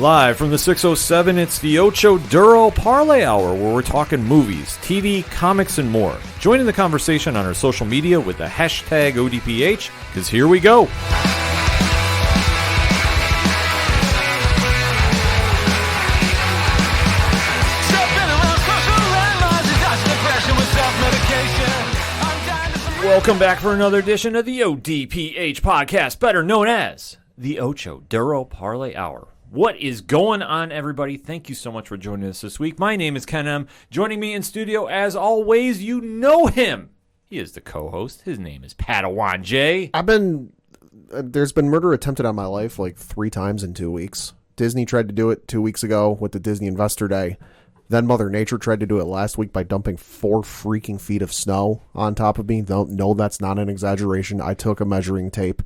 Live from the 607, it's the Ocho Duro Parlay Hour, where we're talking movies, TV, comics, and more. Join in the conversation on our social media with the hashtag ODPH, because here we go. Welcome back for another edition of the ODPH podcast, better known as the Ocho Duro Parlay Hour. What is going on, everybody? Thank you so much for joining us this week. My name is Ken M. Joining me in studio, as always, you know him. He is the co-host. His name is Padawan J. There's been murder attempted on my life like 3 times in 2 weeks. Disney tried to do it 2 weeks ago with the Disney Investor Day. Then Mother Nature tried to do it last week by dumping 4 freaking feet of snow on top of me. No, that's not an exaggeration. I took a measuring tape,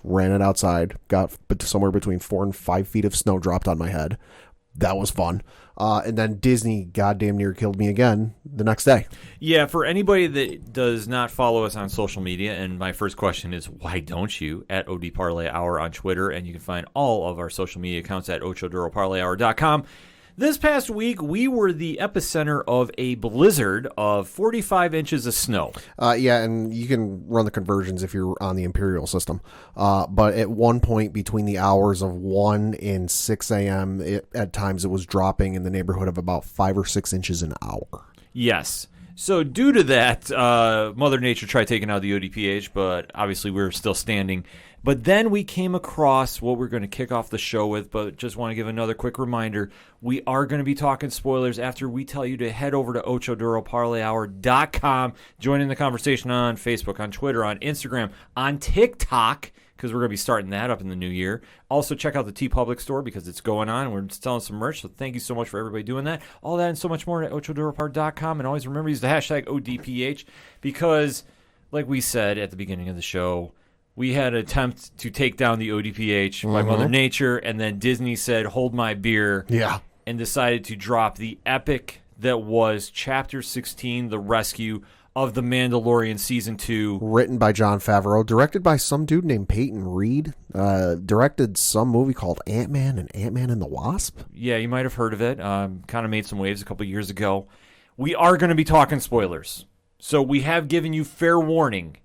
ran it outside, got somewhere between 4 and 5 feet of snow dropped on my head. That was fun. And then Disney goddamn near killed me again the next day. Yeah, for anybody that does not follow us on social media, and my first question is, why don't you? At OD Parlay Hour on Twitter, and you can find all of our social media accounts at OchoDuroParlayHour.com. This past week, we were the epicenter of a blizzard of 45 inches of snow. Yeah, and you can run the conversions if you're on the Imperial system. But at one point between the hours of 1 and 6 a.m., at times it was dropping in the neighborhood of about 5 or 6 inches an hour. Yes. So due to that, Mother Nature tried taking out the ODPH, but obviously we're still standing. But then we came across what we're going to kick off the show with, but just want to give another quick reminder. We are going to be talking spoilers after we tell you to head over to OchoDuroParlayHour.com. Join in the conversation on Facebook, on Twitter, on Instagram, on TikTok, because we're going to be starting that up in the new year. Also, check out the TeePublic store because it's going on, and we're selling some merch, so thank you so much for everybody doing that. All that and so much more at OchoDuroPar.com, and always remember to use the hashtag ODPH because, like we said at the beginning of the show, we had an attempt to take down the ODPH by Mother Nature, and then Disney said, hold my beer, and decided to drop the epic that was Chapter 16, The Rescue of The Mandalorian Season 2. Written by Jon Favreau, directed by some dude named Peyton Reed, directed some movie called Ant-Man and Ant-Man and the Wasp. Yeah, you might have heard of it. Kind of made some waves a couple years ago. We are going to be talking spoilers, so we have given you fair warning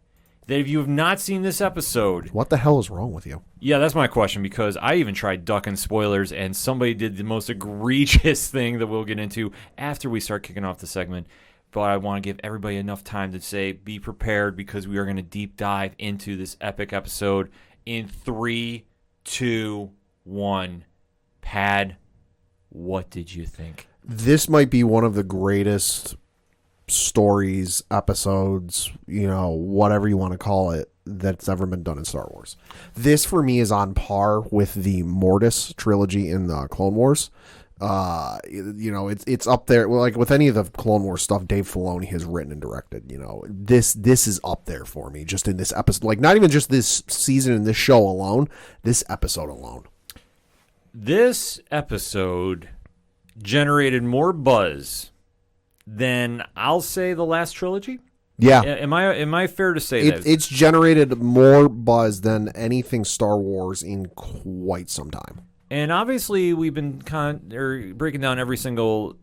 that if you have not seen this episode... What the hell is wrong with you? Yeah, that's my question, because I even tried ducking spoilers, and somebody did the most egregious thing that we'll get into after we start kicking off the segment. But I want to give everybody enough time to say, be prepared, because we are going to deep dive into this epic episode in 3, 2, 1. Pad, what did you think? This might be one of the greatest stories, episodes, whatever you want to call it, that's ever been done in Star Wars. This for me is on par with the Mortis trilogy in the Clone Wars. It's up there. Well, like with any of the Clone Wars stuff Dave Filoni has written and directed, this is up there for me just in this episode. Like not even just this season and this show alone, this episode alone. This episode generated more buzz than I'll say the last trilogy. Yeah. Am I fair to say that? It's generated more buzz than anything Star Wars in quite some time. And obviously, we've been breaking down every single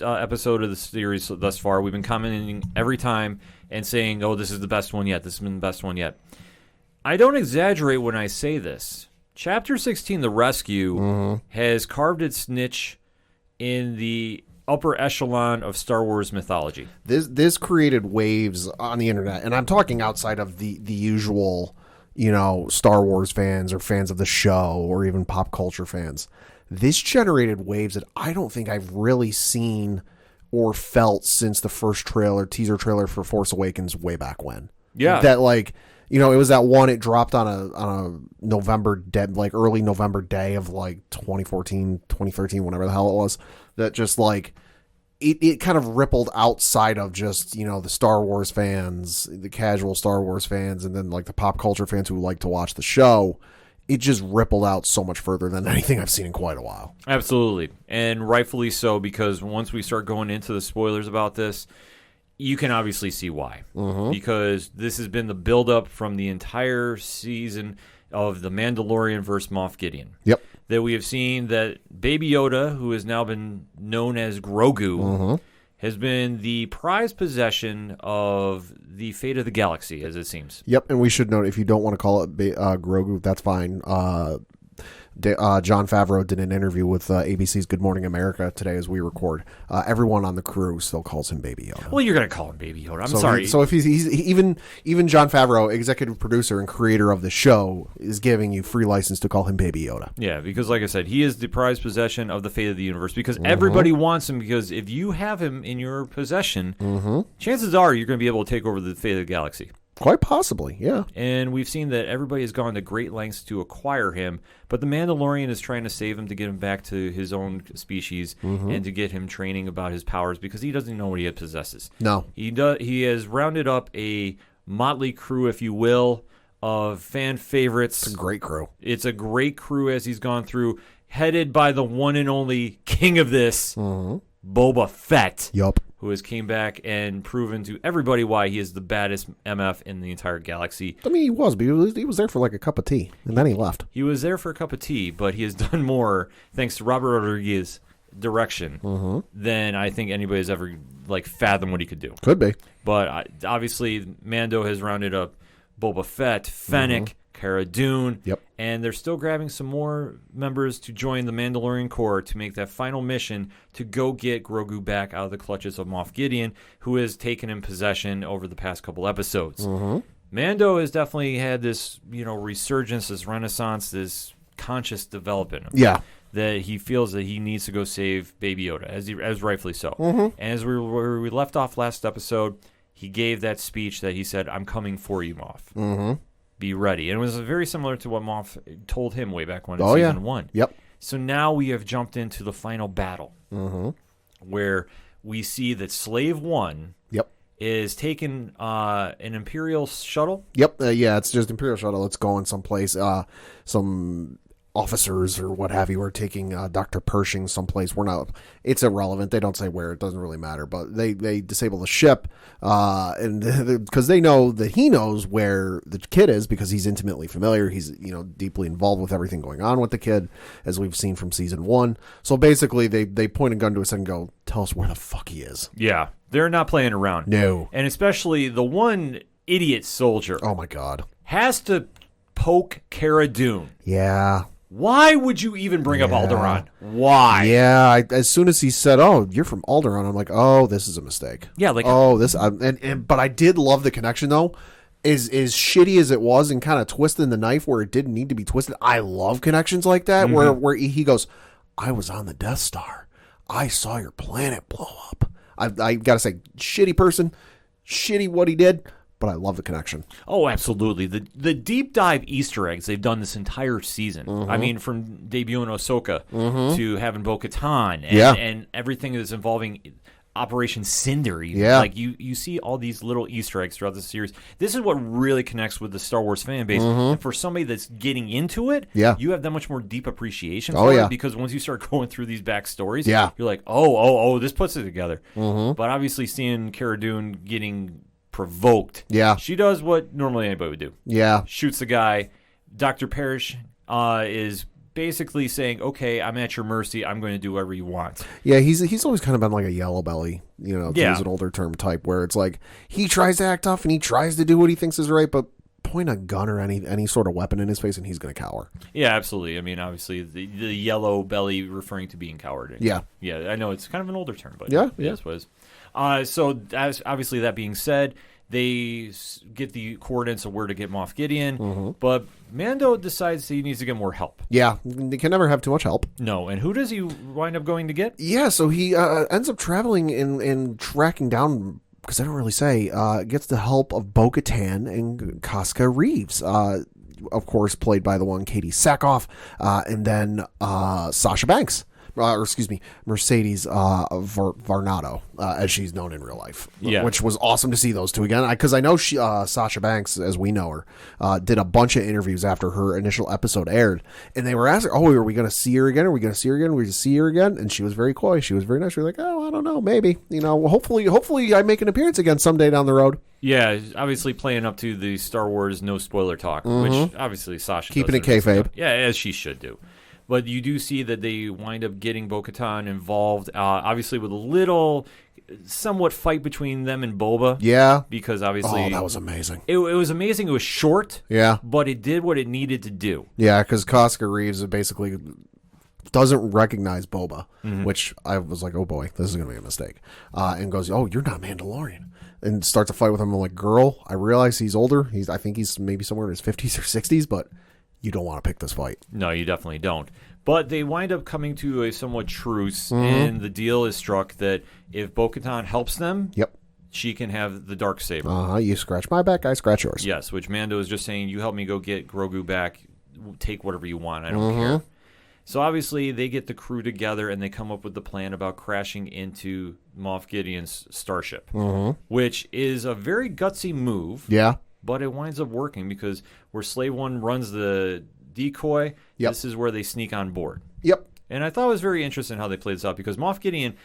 episode of the series thus far. We've been commenting every time and saying, oh, this is the best one yet. This has been the best one yet. I don't exaggerate when I say this. Chapter 16, The Rescue, has carved its niche in the upper echelon of Star Wars mythology. This created waves on the internet, and I'm talking outside of the usual, Star Wars fans or fans of the show or even pop culture fans. This generated waves that I don't think I've really seen or felt since the first teaser trailer for Force Awakens way back when. Yeah. That it was that one, it dropped on a November early November day of 2014, 2013, whenever the hell it was. That just it kind of rippled outside of just, the Star Wars fans, the casual Star Wars fans, and then the pop culture fans who like to watch the show. It just rippled out so much further than anything I've seen in quite a while. Absolutely. And rightfully so, because once we start going into the spoilers about this, you can obviously see why. Because this has been the build-up from the entire season of The Mandalorian versus Moff Gideon. Yep. that we have seen that Baby Yoda, who has now been known as Grogu, has been the prized possession of the fate of the galaxy, as it seems. Yep, and we should note, if you don't want to call it Grogu, that's fine. Jon Favreau did an interview with ABC's Good Morning America today as we record. Everyone on the crew still calls him Baby Yoda. Well, you're going to call him Baby Yoda. I'm sorry. So if he's even Jon Favreau, executive producer and creator of the show, is giving you free license to call him Baby Yoda. Yeah, because like I said, he is the prized possession of the fate of the universe because everybody wants him, because if you have him in your possession, chances are you're going to be able to take over the fate of the galaxy. Quite possibly, yeah. And we've seen that everybody has gone to great lengths to acquire him, but the Mandalorian is trying to save him to get him back to his own species and to get him training about his powers because he doesn't know what he possesses. No. He has rounded up a motley crew, if you will, of fan favorites. It's a great crew. It's a great crew as he's gone through, headed by the one and only king of this, Boba Fett. Yup. Who has came back and proven to everybody why he is the baddest MF in the entire galaxy. I mean, he was, but he was there for like a cup of tea, and then he left. He was there for a cup of tea, but he has done more, thanks to Robert Rodriguez's direction, than I think anybody has ever fathomed what he could do. Could be. But obviously, Mando has rounded up Boba Fett, Fennec, Cara Dune, and they're still grabbing some more members to join the Mandalorian Corps to make that final mission to go get Grogu back out of the clutches of Moff Gideon, who has taken in possession over the past couple episodes. Mando has definitely had this, resurgence, this renaissance, this conscious development. Yeah. That he feels that he needs to go save Baby Yoda, as rightfully so. And as where we left off last episode, he gave that speech that he said, "I'm coming for you, Moff. Be ready." And it was very similar to what Moff told him way back when in season 1. Yep. So now we have jumped into the final battle, where we see that Slave 1 is taking an Imperial shuttle. Yep. Yeah, it's just Imperial shuttle. It's going someplace. Some officers or what have you are taking Dr. Pershing someplace. It's irrelevant. They don't say where. It doesn't really matter. But they disable the ship, and because they know that he knows where the kid is because he's intimately familiar. He's deeply involved with everything going on with the kid, as we've seen from season 1. So basically, they point a gun to us and go, "Tell us where the fuck he is." Yeah, they're not playing around. No, and especially the one idiot soldier. Oh my god, has to poke Cara Dune. Yeah. Why would you even bring up Alderaan? Why? Yeah, as soon as he said, "Oh, you're from Alderaan," I'm like, "Oh, this is a mistake." Yeah, but I did love the connection though. As shitty as it was and kind of twisting the knife where it didn't need to be twisted. I love connections like that where he goes, "I was on the Death Star. I saw your planet blow up." I gotta say, shitty person, shitty what he did. But I love the connection. Oh, absolutely. The deep dive Easter eggs they've done this entire season. I mean, from debuting Ahsoka to having Bo-Katan and everything that's involving Operation Cinder. You see all these little Easter eggs throughout the series. This is what really connects with the Star Wars fan base. And for somebody that's getting into it, you have that much more deep appreciation for it because once you start going through these backstories, you're like, oh, this puts it together. But obviously seeing Cara Dune getting provoked. Yeah. She does what normally anybody would do. Yeah. Shoots the guy. Dr. Parrish is basically saying, "Okay, I'm at your mercy. I'm going to do whatever you want." Yeah, he's always kind of been like a yellow belly, to use an older term type, where it's like he tries to act tough and he tries to do what he thinks is right, but point a gun or any sort of weapon in his face and he's going to cower. Yeah, absolutely. I mean, obviously, the yellow belly referring to being cowardly. Yeah. Yeah, I know it's kind of an older term, but yeah. That's what it is. So, obviously, that being said, they get the coordinates of where to get Moff Gideon, but Mando decides he needs to get more help. Yeah, they can never have too much help. No, and who does he wind up going to get? Yeah, so he ends up traveling and tracking down, because I don't really say, gets the help of Bo-Katan and Casca Reeves, of course, played by the one Katie Sackhoff, and then Sasha Banks. Mercedes Varnado, as she's known in real life. Yeah. Which was awesome to see those two again. Because I know Sasha Banks, as we know her, did a bunch of interviews after her initial episode aired. And they were asking, are we going to see her again? Are we going to see her again? Are we going to see her again? And she was very coy. She was very nice. She was like, I don't know, maybe. Hopefully I make an appearance again someday down the road. Yeah, obviously playing up to the Star Wars no spoiler talk, which obviously Sasha keeping it kayfabe. Yeah, as she should do. But you do see that they wind up getting Bo-Katan involved, obviously with a little, somewhat fight between them and Boba. Yeah. Because obviously... Oh, that was amazing. It was amazing. It was short. Yeah. But it did what it needed to do. Yeah, because Koska Reeves basically doesn't recognize Boba, which I was like, oh boy, this is going to be a mistake. And goes, oh, you're not Mandalorian. And starts a fight with him. I'm like, girl, I realize he's older. I think he's maybe somewhere in his 50s or 60s, but you don't want to pick this fight. No, you definitely don't. But they wind up coming to a somewhat truce, and the deal is struck that if Bo-Katan helps them, she can have the Darksaber. You scratch my back, I scratch yours. Yes, which Mando is just saying, you help me go get Grogu back, take whatever you want, I don't care. So obviously they get the crew together and they come up with the plan about crashing into Moff Gideon's starship, which is a very gutsy move. Yeah. But it winds up working because where Slave One runs the decoy, this is where they sneak on board. Yep. And I thought it was very interesting how they played this out because Moff Gideon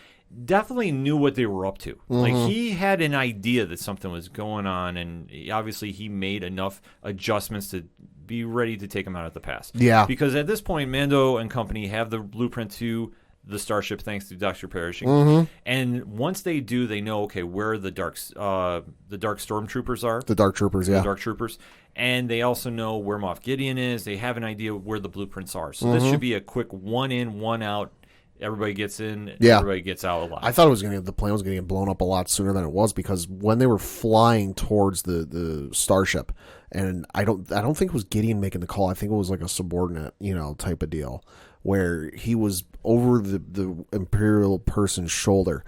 definitely knew what they were up to. Like, he had an idea that something was going on, and obviously he made enough adjustments to be ready to take him out at the pass. Yeah. Because at this point, Mando and company have the blueprint to the starship thanks to Dr. Perishing. And once they do, they know, okay, where the dark stormtroopers are. The Dark Troopers, yeah. The Dark Troopers. And they also know where Moff Gideon is. They have an idea where the blueprints are. So this should be a quick one in, one out. Everybody gets in, everybody gets out alive. I thought the plane was going to get blown up a lot sooner than it was because when they were flying towards the starship, and I don't think it was Gideon making the call. I think it was like a subordinate, type of deal where he was over the Imperial person's shoulder.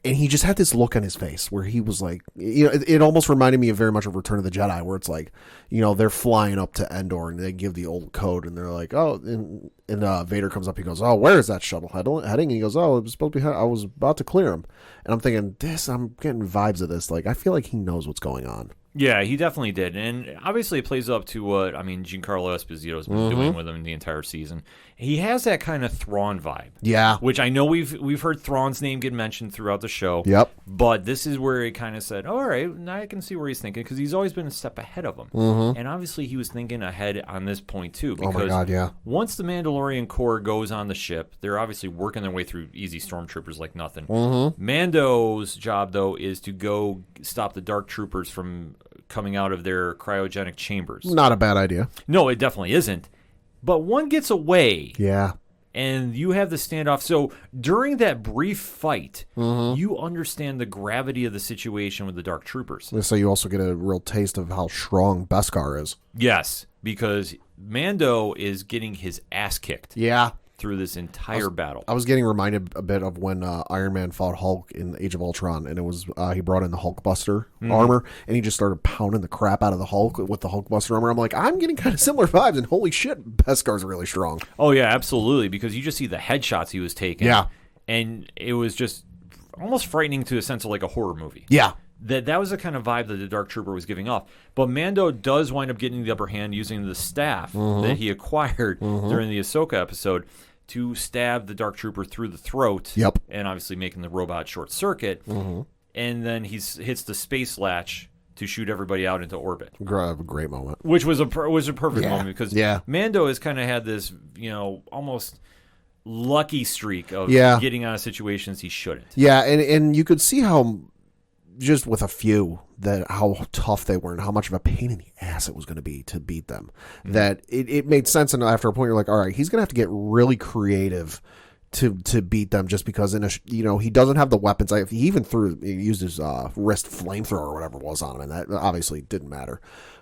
And he just had this look on his face where he was like, it almost reminded me of very much of Return of the Jedi, where it's like, they're flying up to Endor and they give the old code and they're like, oh, and Vader comes up, he goes, oh, where is that shuttle heading? And he goes, oh, it was supposed to be, I was about to clear him. And I'm thinking, I'm getting vibes of this. Like, I feel like he knows what's going on. Yeah, he definitely did. And obviously it plays up to what, Giancarlo Esposito has been doing with him the entire season. He has that kind of Thrawn vibe. Yeah. Which I know we've heard Thrawn's name get mentioned throughout the show. Yep. But this is where he kind of said, all right, now I can see where he's thinking, because he's always been a step ahead of him. And obviously he was thinking ahead on this point too. Because oh my God, yeah. once the Mandalorian Corps goes on the ship, they're obviously working their way through easy stormtroopers like nothing. Mando's job, though, is to go stop the Dark Troopers from coming out of their cryogenic chambers. Not a bad idea. No, it definitely isn't. But one gets away. Yeah. And you have the standoff. So during that brief fight, you understand the gravity of the situation with the Dark Troopers. So you also get a real taste of how strong Beskar is. Yes, because Mando is getting his ass kicked. Yeah. Through this entire battle. I was getting reminded a bit of when Iron Man fought Hulk in Age of Ultron, and it was he brought in the Hulkbuster armor, and he just started pounding the crap out of the Hulk with the Hulkbuster armor. I'm like, I'm getting kind of similar vibes, and holy shit, Beskar's really strong. Oh, yeah, absolutely, because you just see the headshots he was taking. Yeah. And it was just almost frightening to a sense of like a horror movie. Yeah. That was the kind of vibe that the Dark Trooper was giving off. But Mando does wind up getting the upper hand using the staff that he acquired during the Ahsoka episode to stab the Dark Trooper through the throat. Yep. And obviously making the robot short circuit. And then he hits the space latch to shoot everybody out into orbit. Great moment. Which was a perfect moment because Mando has kind of had this, almost lucky streak of getting out of situations he shouldn't. Yeah, and you could see how just with a few that how tough they were and how much of a pain in the ass it was going to be to beat them. That it made sense, and after a point you're like, all right, he's going to have to get really creative to beat them, just because he doesn't have the weapons. He even he used his wrist flamethrower or whatever it was on him, and that obviously didn't matter.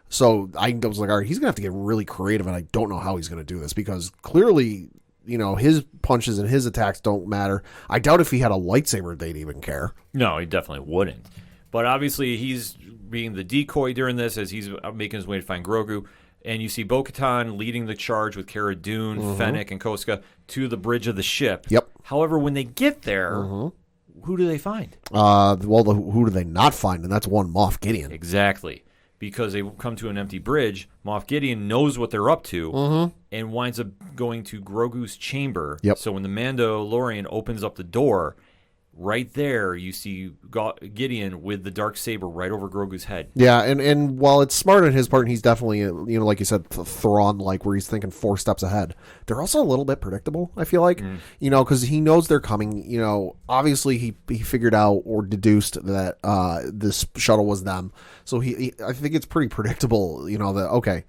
So I was like, all right, he's going to have to get really creative, and I don't know how he's going to do this, because clearly his punches and his attacks don't matter. I doubt if he had a lightsaber they'd even care. No, he definitely wouldn't. But obviously he's being the decoy during this as he's making his way to find Grogu. And you see Bo-Katan leading the charge with Cara Dune, Fennec, and Koska to the bridge of the ship. Yep. However, when they get there, who do they find? Who do they not find? And that's one Moff Gideon. Exactly. Because they come to an empty bridge. Moff Gideon knows what they're up to and winds up going to Grogu's chamber. Yep. So when the Mandalorian opens up the door, right there you see Gideon with the Darksaber right over Grogu's head. Yeah, and while it's smart on his part, and he's definitely, like you said, Thrawn-like, where he's thinking 4 steps ahead. They're also a little bit predictable, I feel like, because he knows they're coming. Obviously he figured out or deduced that this shuttle was them. So I think it's pretty predictable, that, okay,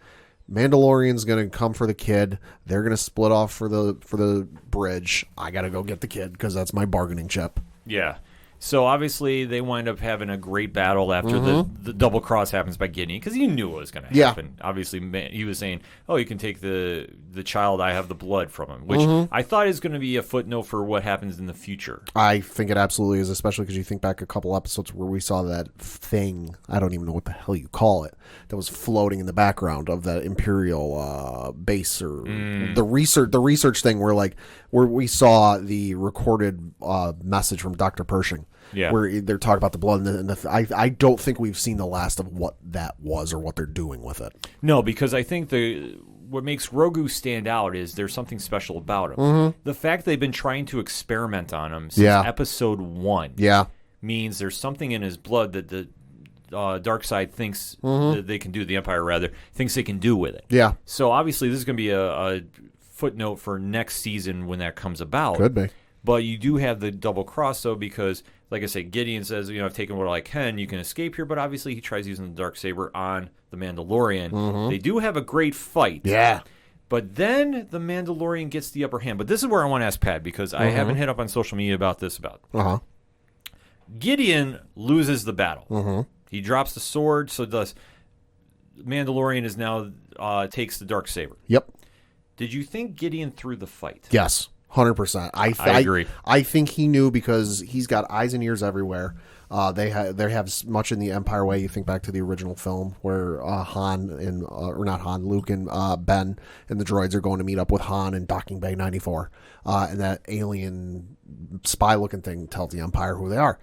Mandalorian's going to come for the kid. They're going to split off for the bridge. I got to go get the kid because that's my bargaining chip. Yeah. So obviously they wind up having a great battle after the double cross happens by Gideon because he knew what was going to happen. Yeah. Obviously, he was saying, "Oh, you can take the child. I have the blood from him," which I thought is going to be a footnote for what happens in the future. I think it absolutely is, especially because you think back a couple episodes where we saw that thing. I don't even know what the hell you call it. That was floating in the background of that Imperial base or the research thing where we saw the recorded message from Dr. Pershing. Yeah. Where they're talking about the blood, I don't think we've seen the last of what that was or what they're doing with it. No, because I think what makes Grogu stand out is there's something special about him. The fact they've been trying to experiment on him since episode 1 means there's something in his blood that the dark side thinks that they can do, the Empire rather, thinks they can do with it. Yeah. So obviously this is going to be a footnote for next season when that comes about. Could be. But you do have the double cross, though, because, like I said, Gideon says, I've taken what I can. You can escape here. But obviously, he tries using the Darksaber on the Mandalorian. They do have a great fight. Yeah. But then the Mandalorian gets the upper hand. But this is where I want to ask Pat, because I haven't hit up on social media about this. Gideon loses the battle. He drops the sword, so does Mandalorian is now takes the Darksaber. Yep. Did you think Gideon threw the fight? Yes. 100%. I agree. I think he knew because he's got eyes and ears everywhere. They have much in the Empire way. You think back to the original film where Luke and Ben and the droids are going to meet up with Han in Docking Bay 94, and that alien spy-looking thing tells the Empire who they are.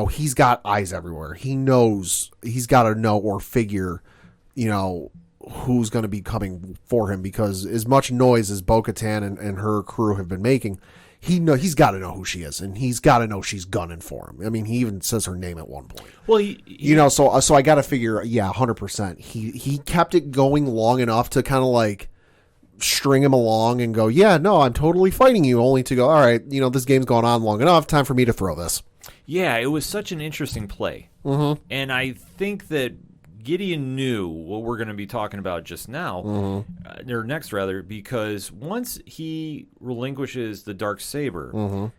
He's got eyes everywhere. He knows he's got to know or figure, who's going to be coming for him, because as much noise as Bo-Katan and her crew have been making, he's got to know who she is, and he's got to know she's gunning for him. I mean, he even says her name at one point. Well, so I got to figure, 100%. He kept it going long enough to kind of string him along and go, yeah, no, I'm totally fighting you, only to go, all right, this game's gone on long enough, time for me to throw this. Yeah, it was such an interesting play. And I think that Gideon knew what we're going to be talking about just now, or next rather, because once he relinquishes the Darksaber,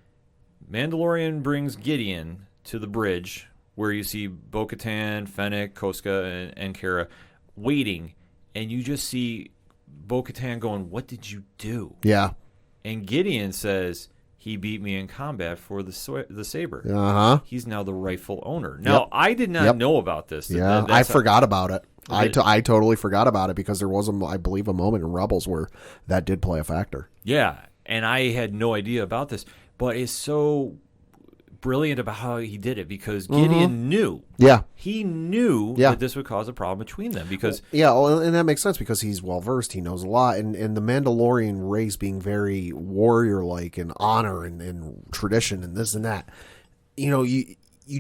Mandalorian brings Gideon to the bridge where you see Bo-Katan, Fennec, Koska, and Cara waiting, and you just see Bo-Katan going, "What did you do?" Yeah. And Gideon says, "He beat me in combat for the saber. He's now the rightful owner." Now, I did not know about this. I forgot about it. I totally forgot about it because there was, I believe, a moment in Rebels where that did play a factor. Yeah, and I had no idea about this. But it's so brilliant about how he did it because Gideon knew. Yeah. He knew that this would cause a problem between them because... and that makes sense because he's well-versed. He knows a lot. And the Mandalorian race being very warrior-like and honor and tradition and this and that, you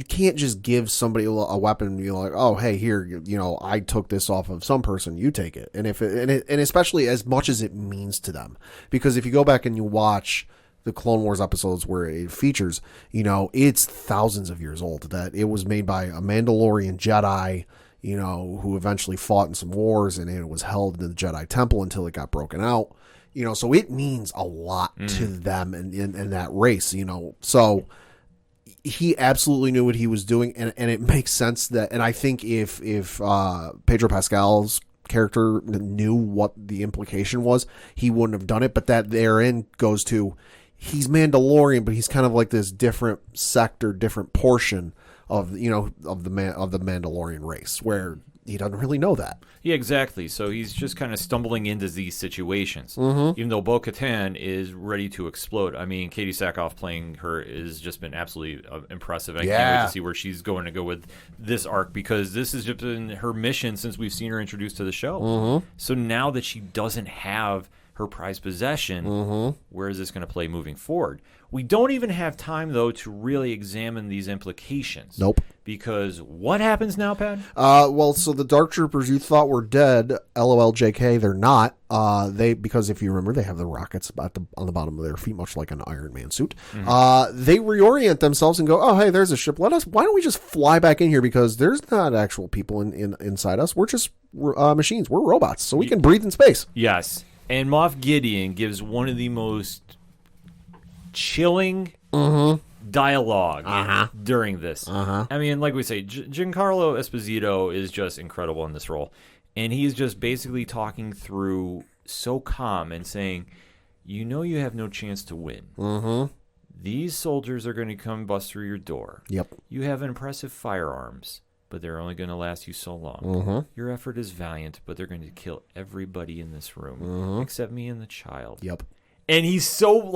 can't just give somebody a weapon and be like, oh, hey, here, I took this off of some person, you take it. And and especially as much as it means to them. Because if you go back and you watch the Clone Wars episodes where it features, it's thousands of years old, that it was made by a Mandalorian Jedi, who eventually fought in some wars, and it was held in the Jedi Temple until it got broken out. So it means a lot to them in that race, So he absolutely knew what he was doing, and it makes sense that, and I think if Pedro Pascal's character knew what the implication was, he wouldn't have done it. But that therein goes to, he's Mandalorian, but he's kind of like this different sector, different portion of the Mandalorian race where he doesn't really know that. Yeah, exactly. So he's just kind of stumbling into these situations, even though Bo-Katan is ready to explode. I mean, Katie Sackhoff playing her has just been absolutely impressive. I can't wait to see where she's going to go with this arc, because this has just been her mission since we've seen her introduced to the show. So now that she doesn't have her prized possession. Where is this going to play moving forward? We don't even have time, though, to really examine these implications. Nope. Because what happens now, Pat? Well, so the Dark Troopers you thought were dead, LOL JK, they're not. Because if you remember, they have the rockets on the bottom of their feet, much like an Iron Man suit. They reorient themselves and go, oh, hey, there's a ship. Why don't we just fly back in here? Because there's not actual people inside us. We're just machines. We're robots, so we can breathe in space. Yes. And Moff Gideon gives one of the most chilling dialogue during this. I mean, like we say, Giancarlo Esposito is just incredible in this role. And he's just basically talking through so calm and saying, you have no chance to win. These soldiers are going to come bust through your door. Yep. You have impressive firearms, but they're only going to last you so long. Your effort is valiant, but they're going to kill everybody in this room, except me and the child. Yep. And he's so,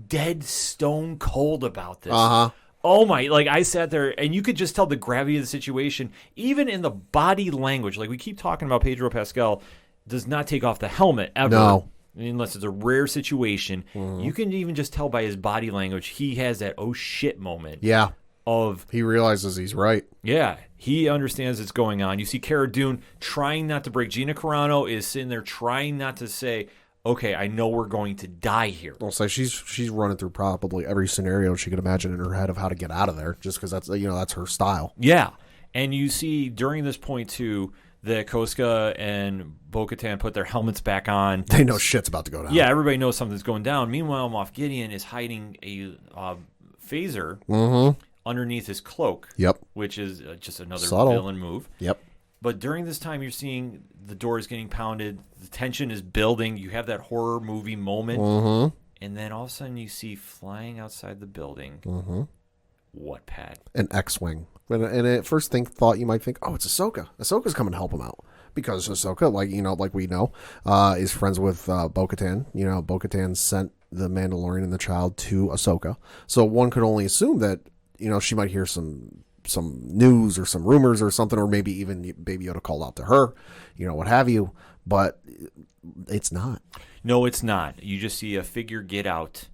dead stone cold about this. Oh my, I sat there and you could just tell the gravity of the situation, even in the body language. We keep talking about Pedro Pascal does not take off the helmet ever. No. Unless it's a rare situation. You can even just tell by his body language, he has that oh shit moment. Yeah. He realizes he's right. Yeah. He understands what's going on. You see Cara Dune trying not to break. Gina Carano is sitting there trying not to say, okay, I know we're going to die here. I'll say she's running through probably every scenario she could imagine in her head of how to get out of there, just because that's her style. Yeah, and you see during this point too that Koska and Bo-Katan put their helmets back on. They know shit's about to go down. Yeah, everybody knows something's going down. Meanwhile, Moff Gideon is hiding a phaser underneath his cloak. Yep, which is just another subtle villain move. Yep. But during this time, you're seeing the doors getting pounded. The tension is building. You have that horror movie moment. And then all of a sudden, you see flying outside the building. What, Pat? An X-Wing. And at first thought you might think, oh, it's Ahsoka. Ahsoka's coming to help him out. Because Ahsoka, like we know, is friends with Bo-Katan. Bo-Katan sent the Mandalorian and the child to Ahsoka. So one could only assume that, she might hear some news or some rumors or something, or maybe even Baby Yoda called out to her, what have you. But it's not. No, it's not. You just see a figure get out,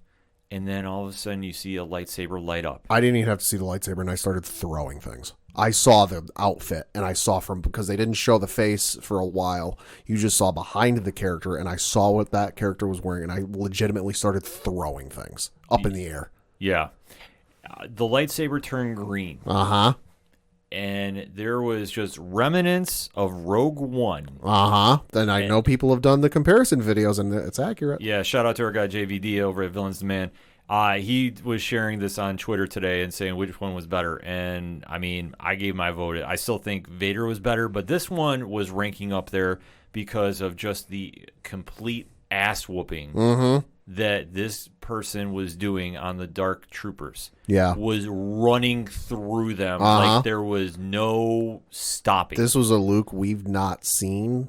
and then all of a sudden you see a lightsaber light up. I didn't even have to see the lightsaber, and I started throwing things. I saw the outfit, and I saw because they didn't show the face for a while. You just saw behind the character, and I saw what that character was wearing, and I legitimately started throwing things up in the air. Yeah. The lightsaber turned green. And there was just remnants of Rogue One. Then I know people have done the comparison videos, and it's accurate. Yeah, shout out to our guy JVD over at Villains Demand. He was sharing this on Twitter today and saying which one was better. And, I mean, I gave my vote. I still think Vader was better, but this one was ranking up there because of just the complete ass whooping that this person was doing on the Dark Troopers. Yeah. Was running through them like there was no stopping. This was a Luke we've not seen,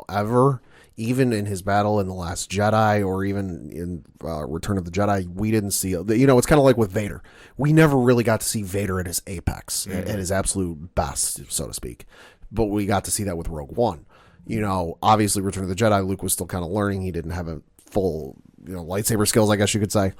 ever. Even in his battle in The Last Jedi or even in Return of the Jedi, we didn't see it. It's kind of like with Vader. We never really got to see Vader at his apex, at his absolute best, so to speak. But we got to see that with Rogue One. Obviously Return of the Jedi, Luke was still kind of learning. He didn't have a full, lightsaber skills, I guess you could say.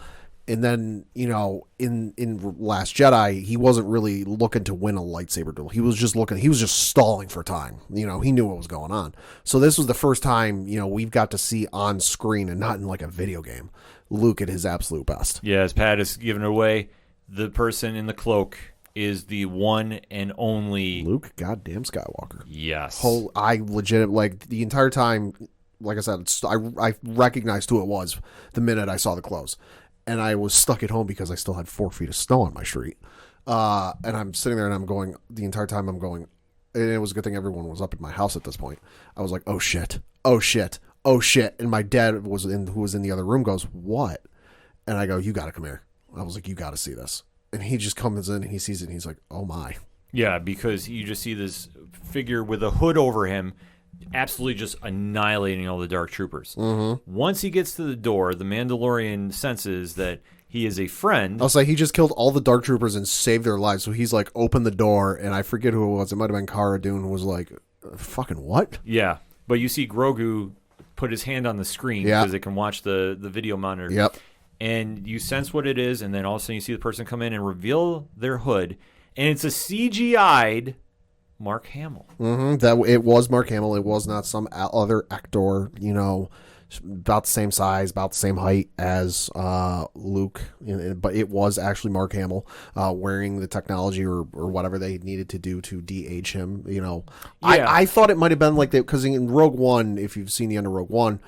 And then, in Last Jedi, he wasn't really looking to win a lightsaber duel. He was just stalling for time. He knew what was going on. So this was the first time, we've got to see on screen and not in like a video game, Luke at his absolute best. Yeah, as Pat is giving it away, the person in the cloak is the one and only Luke goddamn Skywalker. Yes. I legit, the entire time, like I said, I recognized who it was the minute I saw the clothes. And I was stuck at home because I still had 4 feet of snow on my street. And I'm sitting there and I'm going, the entire time I'm going, and it was a good thing everyone was up at my house at this point. I was like, oh shit, oh shit, oh shit. And my dad who was in the other room goes, what? And I go, you got to come here. I was like, you got to see this. And he just comes in and he sees it and he's like, oh my. Yeah, because you just see this figure with a hood over him absolutely just annihilating all the Dark Troopers. Once he gets to the door, the Mandalorian senses that he is a friend. I'll say he just killed all the Dark Troopers and saved their lives. So he's like, open the door, and I forget who it was. It might have been Cara Dune, who was like, fucking what? Yeah, but you see Grogu put his hand on the screen Yeah. because it can watch the video monitor. Yep. And you sense what it is, and then all of a sudden you see the person come in and reveal their hood, and it's a CGI'd Mark Hamill. That it was Mark Hamill. It was not some other actor, about the same size, about the same height as Luke, but it was actually Mark Hamill wearing the technology or whatever they needed to do to de-age him. I thought it might have been like that because in Rogue One, if you've seen the end of Rogue One,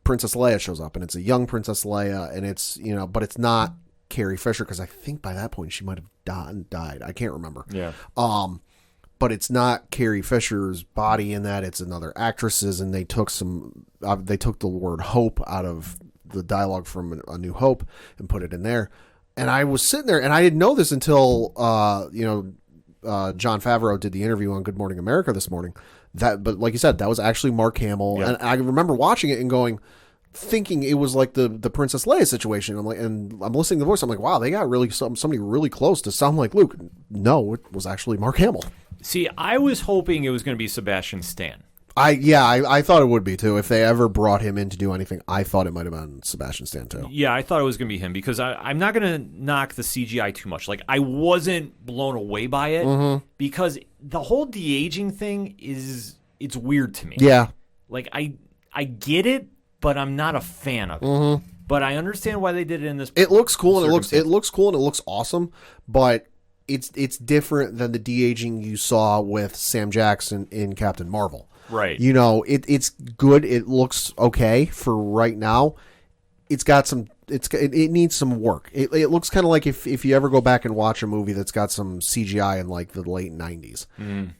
Princess Leia shows up, and it's a young Princess Leia, and it's but it's not Carrie Fisher because I think by that point she might have died. I can't remember. Yeah. But it's not Carrie Fisher's body in that; it's another actress's, and they took the word hope out of the dialogue from A New Hope and put it in there. And I was sitting there, and I didn't know this until Jon Favreau did the interview on Good Morning America this morning. But like you said, that was actually Mark Hamill, and I remember watching it and thinking it was like the Princess Leia situation. I'm listening to the voice. I'm like, wow, they got really somebody really close to sound like Luke. No, it was actually Mark Hamill. See, I was hoping it was going to be Sebastian Stan. I thought it would be too. If they ever brought him in to do anything, I thought it might have been Sebastian Stan too. Yeah, I thought it was going to be him because I'm not going to knock the CGI too much. Like, I wasn't blown away by it because the whole de-aging thing it's weird to me. Yeah. Like, I get it, but I'm not a fan of it. But I understand why they did it in this. It looks cool and it looks cool and it looks awesome, but it's different than the de-aging you saw with Sam Jackson in Captain Marvel. Right. It's good. It looks okay for right now. It's got some. It needs some work. It looks kind of like if you ever go back and watch a movie that's got some CGI in like the late 90s.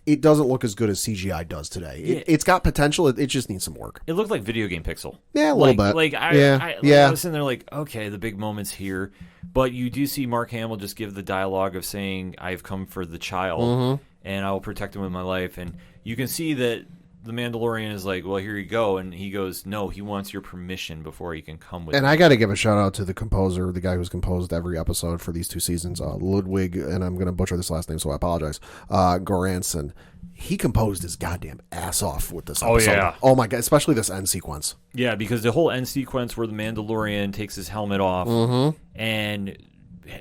It doesn't look as good as CGI does today. It's got potential. It just needs some work. It looked like video game pixel. Yeah, a little bit. Like I was sitting there like, okay, the big moment's here, but you do see Mark Hamill just give the dialogue of saying, "I've come for the child, and I will protect him with my life," and you can see that the Mandalorian is like, well, here you go. And he goes, no, he wants your permission before he can come with And me. I got to give a shout out to the composer, the guy who's composed every episode for these 2 seasons, Ludwig, and I'm going to butcher this last name, so I apologize, Goranson. He composed his goddamn ass off with this episode. Oh, yeah. Oh, my God, especially this end sequence. Yeah, because the whole end sequence where the Mandalorian takes his helmet off and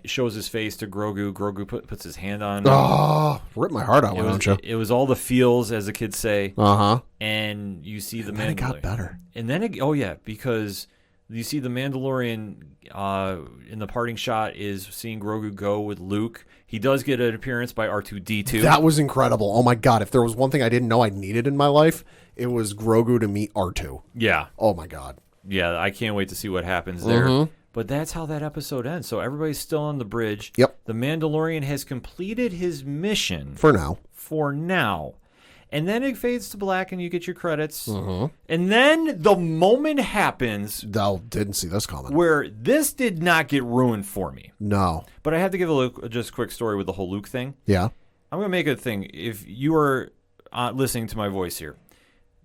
shows his face to Grogu. Grogu puts his hand on him. Oh, rip my heart out, why don't you? It was all the feels, as the kids say. And you see the Mandalorian. It got better. And then, because you see the Mandalorian in the parting shot is seeing Grogu go with Luke. He does get an appearance by R2-D2. That was incredible. Oh, my God. If there was one thing I didn't know I needed in my life, it was Grogu to meet R2. Yeah. Oh, my God. Yeah, I can't wait to see what happens there. But that's how that episode ends. So everybody's still on the bridge. Yep. The Mandalorian has completed his mission. For now. And then it fades to black and you get your credits. And then the moment happens. Didn't see this coming. Where this did not get ruined for me. No. But I have to give just a quick story with the whole Luke thing. Yeah. I'm going to make a thing. If you are listening to my voice here,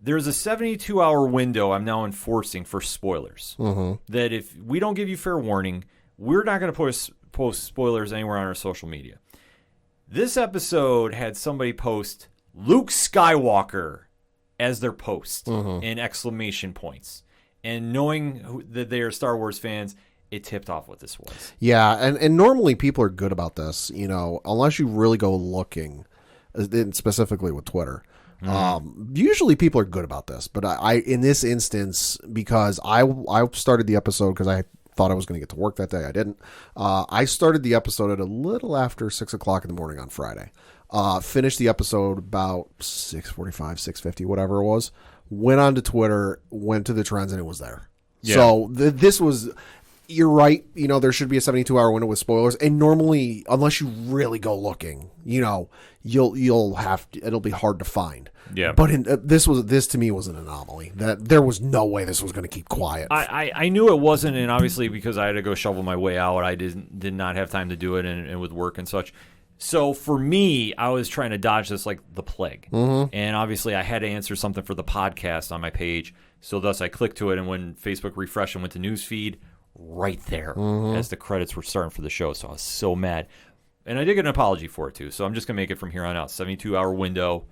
there's a 72-hour window I'm now enforcing for spoilers. That if we don't give you fair warning, we're not going to post spoilers anywhere on our social media. This episode had somebody post Luke Skywalker as their post in exclamation points. And knowing that they are Star Wars fans, it tipped off what this was. Yeah, and normally people are good about this, unless you really go looking, specifically with Twitter. Usually people are good about this, but I in this instance, because I started the episode because I thought I was going to get to work that day. I didn't. I started the episode at a little after 6:00 in the morning on Friday. Finished the episode about 6:45, 6:50, whatever it was. Went on to Twitter, went to the trends, and it was there. Yeah. So this was. You're right. There should be a 72-hour window with spoilers, and normally, unless you really go looking, you'll have to, it'll be hard to find. Yeah. But this to me was an anomaly. That there was no way this was going to keep quiet. I knew it wasn't, and obviously because I had to go shovel my way out, I did not have time to do it, and with work and such. So for me, I was trying to dodge this like the plague, and obviously I had to answer something for the podcast on my page. So thus I clicked to it, and when Facebook refreshed and went to newsfeed, right there as the credits were starting for the show. So I was so mad. And I did get an apology for it too. So I'm just going to make it from here on out. 72-hour window.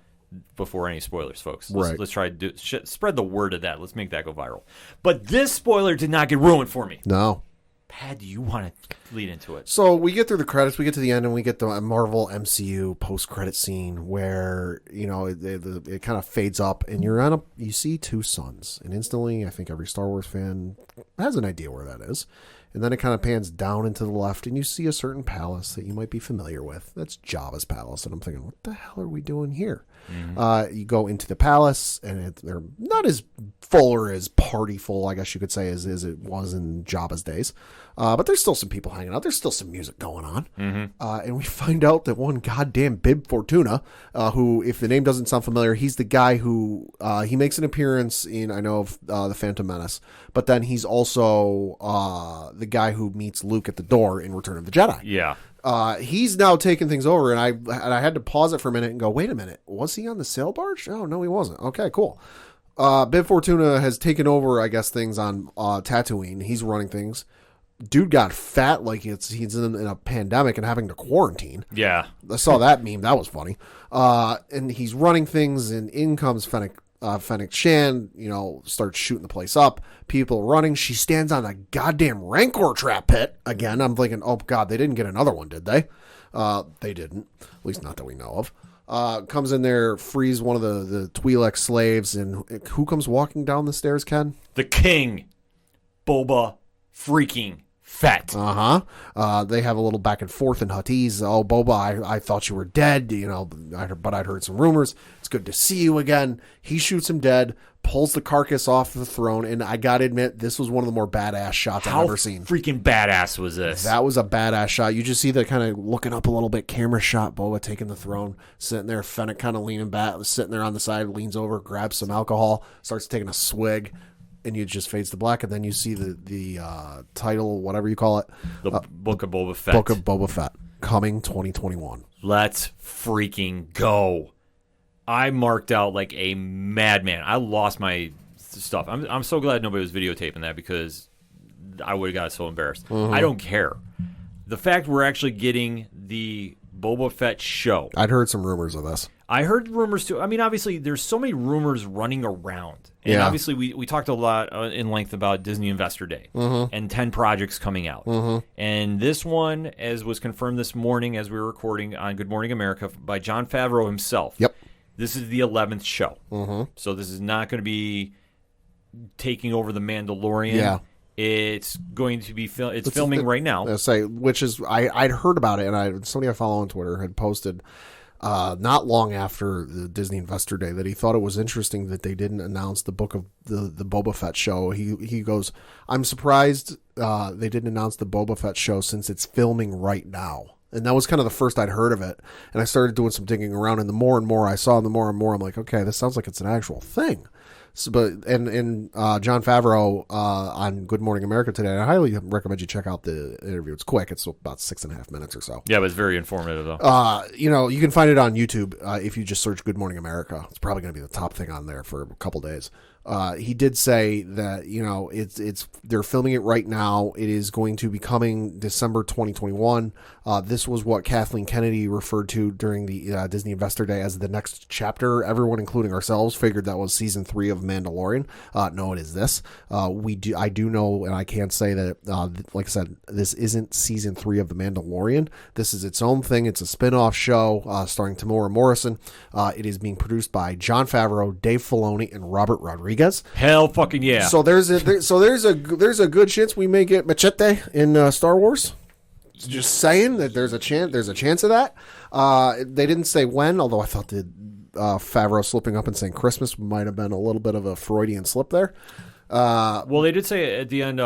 before any spoilers, folks. Right. Let's try to spread the word of that. Let's make that go viral. But this spoiler did not get ruined for me. No. Pat, do you want to lead into it? So we get through the credits, we get to the end, and we get the Marvel MCU post-credit scene where, you know, it kind of fades up, and you see two suns, and instantly, I think every Star Wars fan has an idea where that is. And then it kind of pans down into the left, and you see a certain palace that you might be familiar with. That's Jabba's palace, and I'm thinking, what the hell are we doing here? Mm-hmm. You go into the palace, and they're not as full or as party full, I guess you could say, as it was in Jabba's days. But there's still some people hanging out. There's still some music going on. Mm-hmm. And we find out that one goddamn Bib Fortuna, who, if the name doesn't sound familiar, he's the guy who he makes an appearance in, I know, of The Phantom Menace. But then he's also the guy who meets Luke at the door in Return of the Jedi. Yeah. He's now taking things over, and I had to pause it for a minute and go, wait a minute, was he on the sail barge? Oh, no, he wasn't. Okay, cool. Bib Fortuna has taken over, I guess, things on Tatooine. He's running things. Dude got fat like he's in a pandemic and having to quarantine. Yeah. I saw that meme. That was funny. And he's running things, and in comes Fennec Shan, you know, starts shooting the place up. People running. She stands on a goddamn Rancor trap pit. Again, I'm thinking, oh, God, they didn't get another one, did they? They didn't. At least not that we know of. Comes in there, frees one of the Twi'lek slaves, and who comes walking down the stairs, Ken? The King. Boba freaking Fett. They have a little back and forth in Huttese. Oh, Boba, I thought you were dead, you know, but I'd heard some rumors. It's good to see you again. He shoots him dead, pulls the carcass off the throne, and I gotta admit, this was one of the more badass shots I've ever seen. How freaking badass was this? That was a badass shot. You just see the kind of looking up a little bit, camera shot, Boba taking the throne, sitting there, Fennec kind of leaning back, sitting there on the side, leans over, grabs some alcohol, starts taking a swig. And it just fades to black, and then you see the title, whatever you call it. The Book of Boba Fett. Book of Boba Fett, coming 2021. Let's freaking go. I marked out like a madman. I lost my stuff. I'm so glad nobody was videotaping that because I would have got so embarrassed. Mm-hmm. I don't care. The fact we're actually getting the Boba Fett show. I'd heard some rumors of this. I heard rumors too. I mean, obviously, there's so many rumors running around. And obviously, we talked a lot in length about Disney Investor Day and 10 projects coming out. And this one, as was confirmed this morning as we were recording on Good Morning America by Jon Favreau himself. Yep. This is the 11th show. So this is not going to be taking over The Mandalorian. Yeah. It's going to be filming right now. Which is I'd heard about it, and somebody I follow on Twitter had posted not long after the Disney Investor Day that he thought it was interesting that they didn't announce the book of the Boba Fett show. He goes, I'm surprised they didn't announce the Boba Fett show since it's filming right now. And that was kind of the first I'd heard of it. And I started doing some digging around, and the more and more I saw, the more and more I'm like, okay, this sounds like it's an actual thing. So, but Jon Favreau on Good Morning America today, I highly recommend you check out the interview. It's quick. It's about 6.5 minutes or so. Yeah, but it's very informative, though. You can find it on YouTube if you just search Good Morning America. It's probably going to be the top thing on there for a couple days. He did say that, you know, it's they're filming it right now. It is going to be coming December 2021. This was what Kathleen Kennedy referred to during the Disney Investor Day as the next chapter. Everyone, including ourselves, figured that was season 3 of Mandalorian. No, it is this. I do know, and I can't say that, like I said, this isn't season 3 of The Mandalorian. This is its own thing. It's a spin-off show starring Tamora Morrison. It is being produced by Jon Favreau, Dave Filoni, and Robert Rodriguez. Hell fucking yeah. So there's a good chance we may get Machete in Star Wars. Just saying that there's a chance of that. They didn't say when, although I thought that Favreau slipping up and saying Christmas might have been a little bit of a Freudian slip there. Well, they did say at the end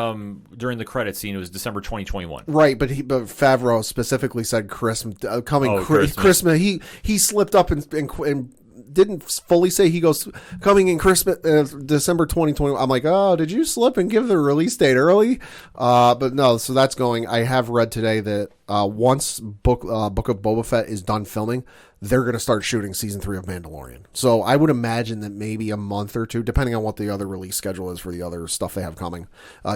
during the credit scene it was December 2021. Right, but Favreau specifically said Christmas Christmas. Christmas. He slipped up and didn't fully say. He goes coming in Christmas December 2020. I'm like, oh, did you slip and give the release date early? But no. So that's going. I have read today that once Book of Boba Fett is done filming, they're going to start shooting season 3 of Mandalorian. So I would imagine that maybe a month or two, depending on what the other release schedule is for the other stuff they have coming,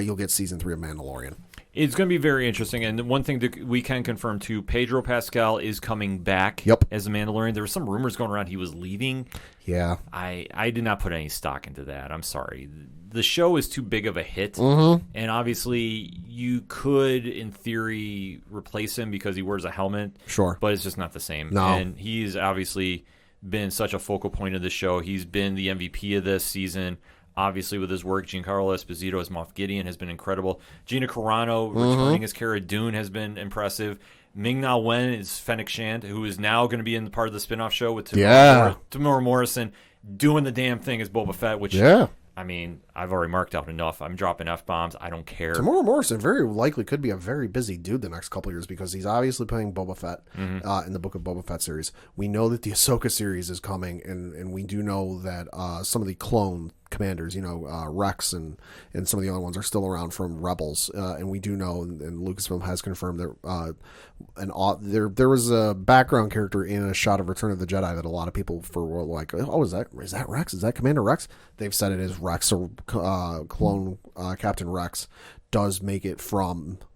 you'll get season 3 of Mandalorian. It's going to be very interesting. And one thing that we can confirm, too, Pedro Pascal is coming back as a Mandalorian. There were some rumors going around he was leaving. Yeah. I did not put any stock into that. I'm sorry. The show is too big of a hit. And obviously, you could, in theory, replace him because he wears a helmet. Sure. But it's just not the same. No. And he's obviously been such a focal point of the show. He's been the MVP of this season. Obviously, with his work, Giancarlo Esposito as Moff Gideon has been incredible. Gina Carano returning as Cara Dune has been impressive. Ming-Na Wen is Fennec Shand, who is now going to be in part of the spinoff show with Tamora Morrison doing the damn thing as Boba Fett, which, I mean, I've already marked out enough. I'm dropping F-bombs. I don't care. Tamora Morrison very likely could be a very busy dude the next couple of years because he's obviously playing Boba Fett in the Book of Boba Fett series. We know that the Ahsoka series is coming, and we do know that some of the clone commanders, Rex and some of the other ones are still around from Rebels, and we do know, and Lucasfilm has confirmed that there was a background character in a shot of Return of the Jedi that a lot of people were like, oh, is that Rex? Is that Commander Rex? They've said it is Rex, or clone Captain Rex does make it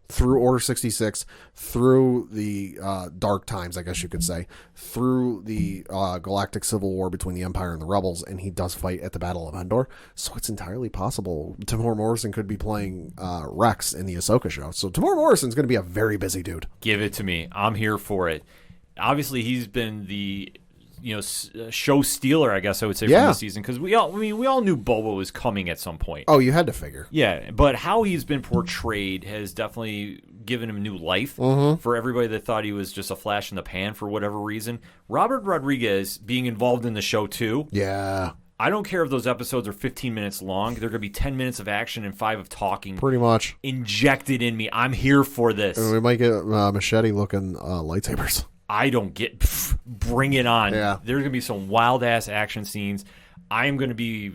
through Order 66, through the dark times, I guess you could say, through the galactic civil war between the Empire and the Rebels, and he does fight at the Battle of Endor. So it's entirely possible Tamora Morrison could be playing Rex in the Ahsoka show. So Tamora Morrison's going to be a very busy dude. Give it to me. I'm here for it. Obviously, he's been the show stealer, I guess I would say, from the season, because we all knew Boba was coming at some point. Oh, you had to figure. Yeah, but how he's been portrayed has definitely given him new life for everybody that thought he was just a flash in the pan for whatever reason. Robert Rodriguez being involved in the show too. Yeah. I don't care if those episodes are 15 minutes long. They're going to be 10 minutes of action and 5 of talking. Pretty much. Injected in me. I'm here for this. And we might get machete-looking lightsabers. I don't get. Bring it on. Yeah. There's going to be some wild-ass action scenes. I am going to be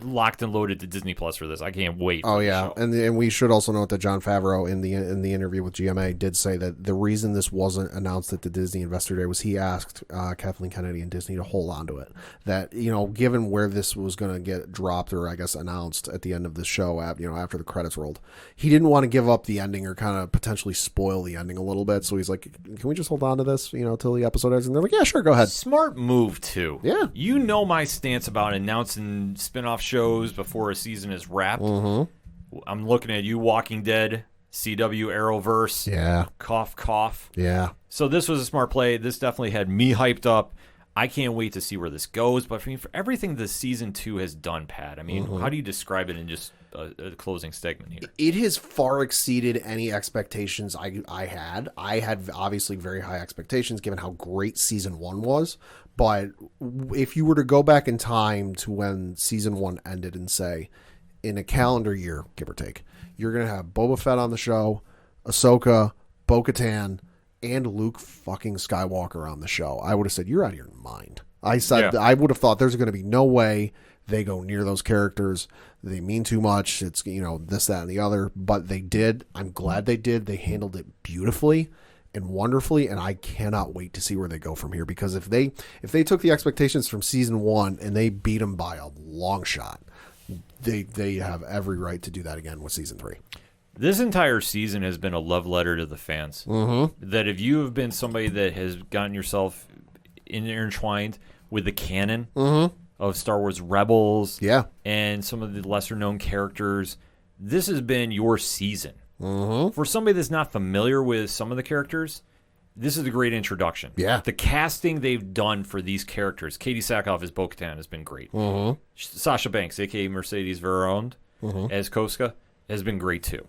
locked and loaded to Disney Plus for this. I can't wait. Oh yeah, and we should also note that Jon Favreau in the interview with GMA did say that the reason this wasn't announced at the Disney Investor Day was he asked Kathleen Kennedy and Disney to hold on to it. That given where this was going to get dropped, or I guess announced at the end of the show, after the credits rolled, he didn't want to give up the ending or kind of potentially spoil the ending a little bit. So he's like, "Can we just hold on to this, till the episode ends?" And they're like, "Yeah, sure, go ahead." Smart move too. Yeah, my stance about announcing spin-off shows before a season is wrapped. I'm looking at you, Walking Dead, CW Arrowverse. Yeah. Cough, cough. Yeah. So this was a smart play. This definitely had me hyped up. I can't wait to see where this goes. But for everything the season 2 has done, Pat, how do you describe it in just a closing segment here? It has far exceeded any expectations I had. I had obviously very high expectations given how great season 1 was. But if you were to go back in time to when season 1 ended and say, in a calendar year, give or take, you're going to have Boba Fett on the show, Ahsoka, Bo-Katan, and Luke fucking Skywalker on the show, I would have said, you're out of your mind. I would have thought there's going to be no way they go near those characters. They mean too much. It's, this, that, and the other. But they did. I'm glad they did. They handled it beautifully and wonderfully, and I cannot wait to see where they go from here, because if they took the expectations from season 1 and they beat them by a long shot, they have every right to do that again with season 3. This entire season has been a love letter to the fans. That if you have been somebody that has gotten yourself intertwined with the canon of Star Wars Rebels and some of the lesser known characters, this has been your season. For somebody that's not familiar with some of the characters, this is a great introduction. Yeah. The casting they've done for these characters, Katie Sackhoff as Bo-Katan has been great. Sasha Banks, a.k.a. Mercedes Verond, as Koska, has been great too.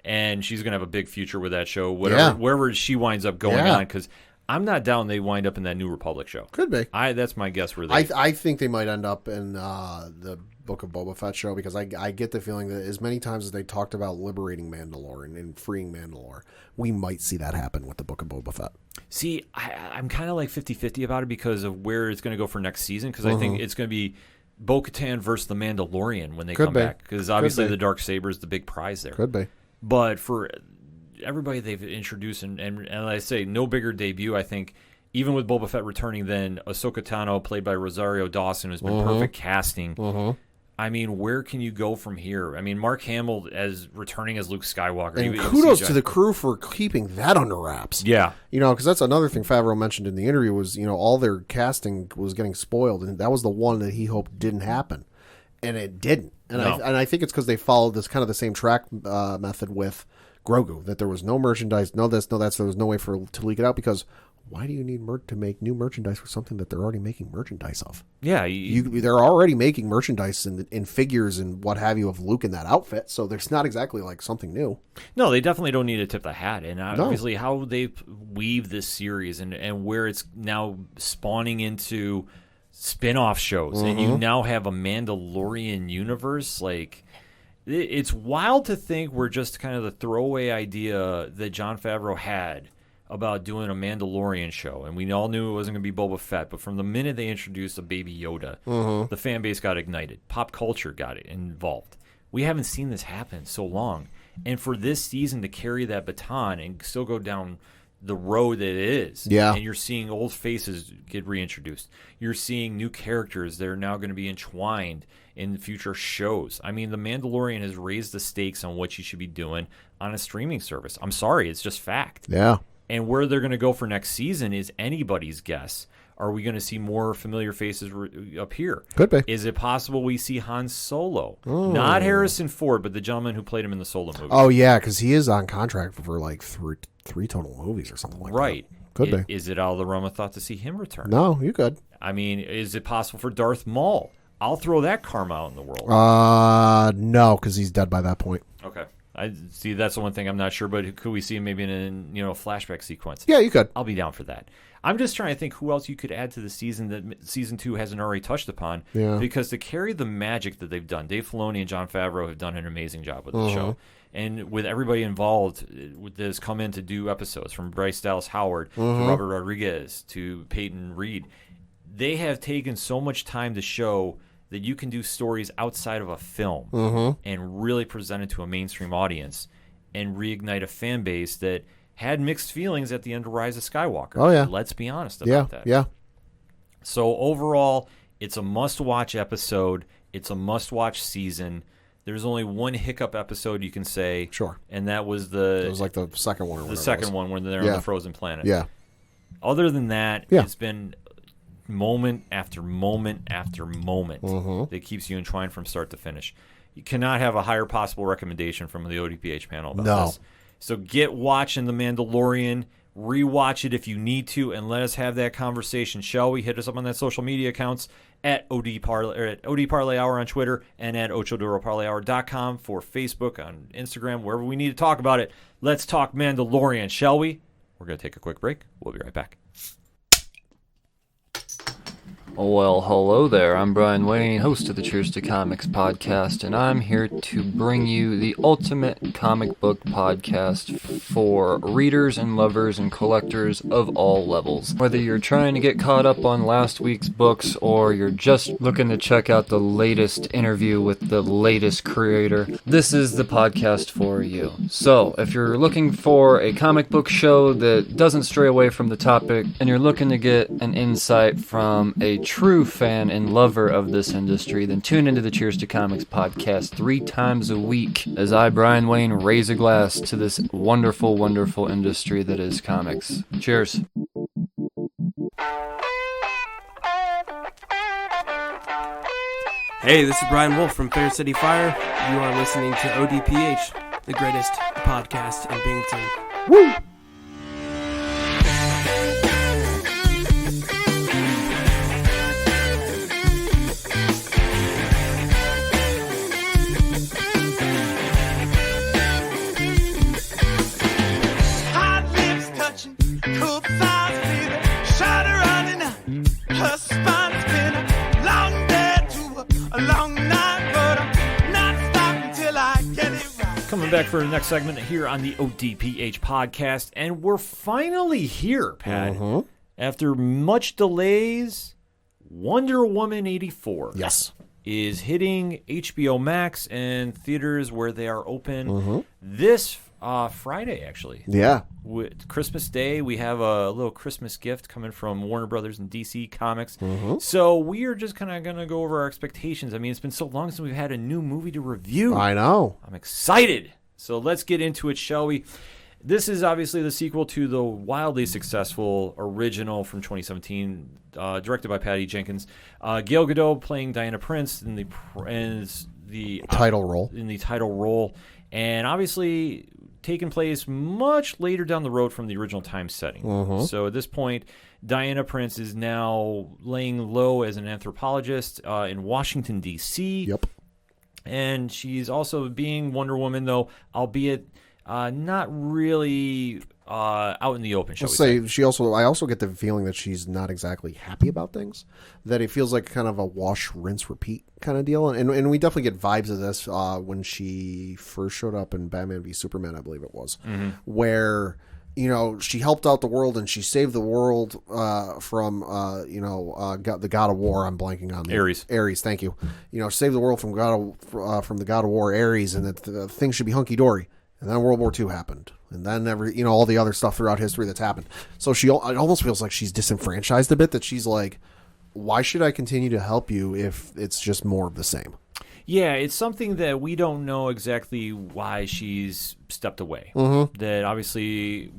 And she's going to have a big future with that show, wherever she winds up going on, because I'm not down they wind up in that New Republic show. Could be. That's my guess. I think they might end up in the Book of Boba Fett show, because I get the feeling that as many times as they talked about liberating Mandalore and freeing Mandalore, we might see that happen with the Book of Boba Fett. See, I'm kind of like 50-50 about it because of where it's going to go for next season, because I think it's going to be Bo-Katan versus the Mandalorian when they come back, because obviously the Darksaber is the big prize there. Could be. But for everybody they've introduced, and I say no bigger debut, I think, even with Boba Fett returning, than Ahsoka Tano, played by Rosario Dawson, who's been perfect casting. I mean, where can you go from here? I mean, Mark Hamill as returning as Luke Skywalker. And kudos to the crew for keeping that under wraps. Yeah. Because that's another thing Favreau mentioned in the interview was, all their casting was getting spoiled, and that was the one that he hoped didn't happen. And it didn't. And, No. I think it's because they followed this kind of the same track method with Grogu, that there was no merchandise, no this, no that, so there was no way to leak it out, because why do you need to make new merchandise for something that they're already making merchandise of? Yeah. They're already making merchandise in figures and what have you of Luke in that outfit, so there's not exactly like something new. No, they definitely don't need to tip the hat. And obviously how they weave this series and where it's now spawning into spin-off shows, and you now have a Mandalorian universe, like... It's wild to think we're just kind of the throwaway idea that Jon Favreau had about doing a Mandalorian show, and we all knew it wasn't going to be Boba Fett, but from the minute they introduced a Baby Yoda, the fan base got ignited. Pop culture got involved. We haven't seen this happen so long, and for this season to carry that baton and still go down the road that it is, and you're seeing old faces get reintroduced. You're seeing new characters that are now going to be entwined in future shows. I mean, The Mandalorian has raised the stakes on what you should be doing on a streaming service. I'm sorry, it's just fact. Yeah. And where they're going to go for next season is anybody's guess. Are we going to see more familiar faces appear? Could be. Is it possible we see Han Solo? Not Harrison Ford, but the gentleman who played him in the Solo movie. Oh, yeah, because he is on contract for like three total movies or something like that. Right. Could be. Is it out of the realm of thought to see him return? No, you could. I mean, is it possible for Darth Maul? I'll throw that karma out in the world. No, because he's dead by that point. Okay. I see. That's the one thing I'm not sure, but could we see him maybe in a flashback sequence? Yeah, you could. I'll be down for that. I'm just trying to think who else you could add to the season that season 2 hasn't already touched upon. Yeah. Because to carry the magic that they've done, Dave Filoni and Jon Favreau have done an amazing job with the show. And with everybody involved that has come in to do episodes, from Bryce Dallas Howard to Robert Rodriguez to Peyton Reed, they have taken so much time to show that you can do stories outside of a film and really present it to a mainstream audience and reignite a fan base that had mixed feelings at the end of Rise of Skywalker. Oh, yeah. Let's be honest about that. Yeah. So overall, it's a must-watch episode. It's a must-watch season. There's only one hiccup episode you can say. Sure. And that was It was like the second one. the second one when they're on the frozen planet. Yeah. Other than that, it's been moment after moment after moment that keeps you entwined from start to finish. You cannot have a higher possible recommendation from the ODPH panel about this. So get watching The Mandalorian. Rewatch it if you need to, and let us have that conversation, shall we? Hit us up on that social media accounts at OD Parlay Hour on Twitter and at OchoDuroParlayHour.com for Facebook, on Instagram, wherever we need to talk about it. Let's talk Mandalorian, shall we? We're going to take a quick break. We'll be right back. Well, hello there. I'm Brian Wayne, host of the Cheers to Comics podcast, and I'm here to bring you the ultimate comic book podcast for readers and lovers and collectors of all levels. Whether you're trying to get caught up on last week's books or you're just looking to check out the latest interview with the latest creator, this is the podcast for you. So, if you're looking for a comic book show that doesn't stray away from the topic and you're looking to get an insight from a true fan and lover of this industry, then tune into the Cheers to Comics podcast 3 times a week as I, Brian Wayne, raise a glass to this wonderful, wonderful industry that is comics. Cheers. Hey, this is Brian Wolf from Fair City Fire. You are listening to ODPH, the greatest podcast in Binghamton. Woo! Coming back for the next segment here on the ODPH podcast, and we're finally here, Pat. After much delays, Wonder Woman 84 is hitting HBO Max and theaters where they are open this Friday, actually. Yeah. With Christmas Day, we have a little Christmas gift coming from Warner Brothers and DC Comics. So we are just kind of going to go over our expectations. I mean, it's been so long since we've had a new movie to review. I know. I'm excited. So let's get into it, shall we? This is obviously the sequel to the wildly successful original from 2017, directed by Patty Jenkins. Gal Gadot playing Diana Prince in the Title role. In the title role, and obviously taking place much later down the road from the original time setting. So at this point, Diana Prince is now laying low as an anthropologist in Washington, D.C. Yep. And she's also being Wonder Woman, though, albeit not really out in the open, shall we say. I also get the feeling that she's not exactly happy about things. That it feels like kind of a wash, rinse, repeat kind of deal. And we definitely get vibes of this when she first showed up in Batman v Superman, I believe it was, where, you know, she helped out the world and she saved the world from, the God of War. I'm blanking on Ares. Ares, thank you. You know, saved the world from the God of War, Ares, and that things should be hunky dory. And then World War II happened. And then all the other stuff throughout history that's happened. So it almost feels like she's disenfranchised a bit, that she's like, why should I continue to help you if it's just more of the same? Yeah, it's something that we don't know exactly why she's stepped away. That obviously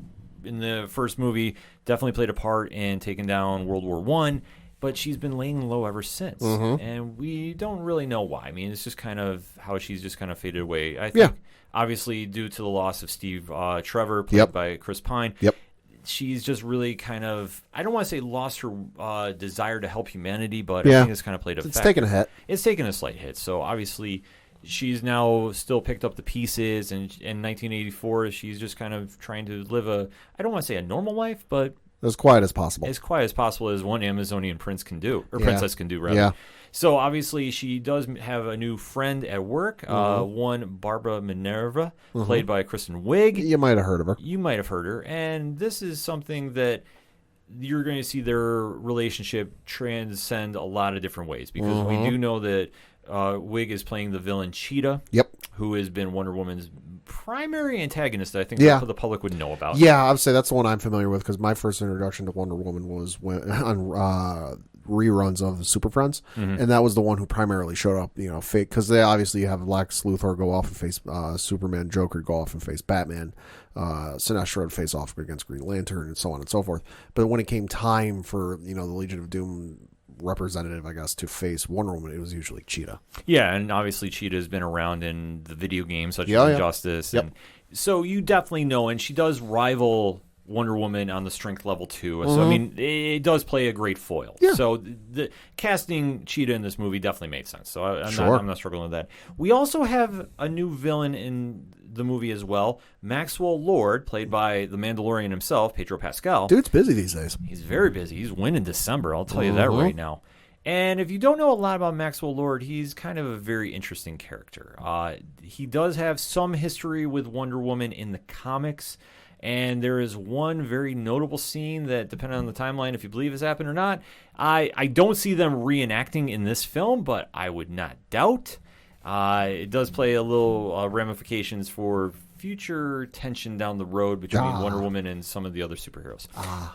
in the first movie definitely played a part in taking down World War I, but she's been laying low ever since. And we don't really know why. I mean, it's just kind of how she's just kind of faded away. I think obviously due to the loss of Steve Trevor, played by Chris Pine. She's just really kind of, I don't want to say lost her desire to help humanity, but I think it's kind of played a It's taken a hit. It's taken a slight hit. So obviously she's now still picked up the pieces, and in 1984 she's just kind of trying to live I don't want to say a normal life, but as quiet as possible. As quiet as possible as one Amazonian prince can do, or princess can do, rather. Yeah. So obviously she does have a new friend at work, one Barbara Minerva, played by Kristen Wiig. You might have heard of her. You might have heard her. And this is something that you're going to see their relationship transcend a lot of different ways, because we do know that Wiig is playing the villain Cheetah, who has been Wonder Woman's primary antagonist that I think the public would know about. Yeah, I would say that's the one I'm familiar with, because my first introduction to Wonder Woman was on reruns of Super Friends, and that was the one who primarily showed up, fake, because they obviously have Lex Luthor go off and face Superman, Joker go off and face Batman, Sinestro would face off against Green Lantern, and so on and so forth. But when it came time for the Legion of Doom representative, I guess, to face Wonder Woman, it was usually Cheetah. Yeah, and obviously Cheetah has been around in the video games such as Injustice, and so you definitely know, and she does rival Wonder Woman on the strength level too. So I mean, it does play a great foil. So the casting Cheetah in this movie definitely made sense. So I'm not struggling with that. We also have a new villain in the movie as well, Maxwell Lord, played by the Mandalorian himself, Pedro Pascal. Dude's busy these days. He's very busy. He's winning December, I'll tell you that right now. And if you don't know a lot about Maxwell Lord, he's kind of a very interesting character. He does have some history with Wonder Woman in the comics, and there is one very notable scene that, depending on the timeline, if you believe has happened or not, I don't see them reenacting in this film, but I would not doubt. It does play a little ramifications for future tension down the road between Wonder Woman and some of the other superheroes.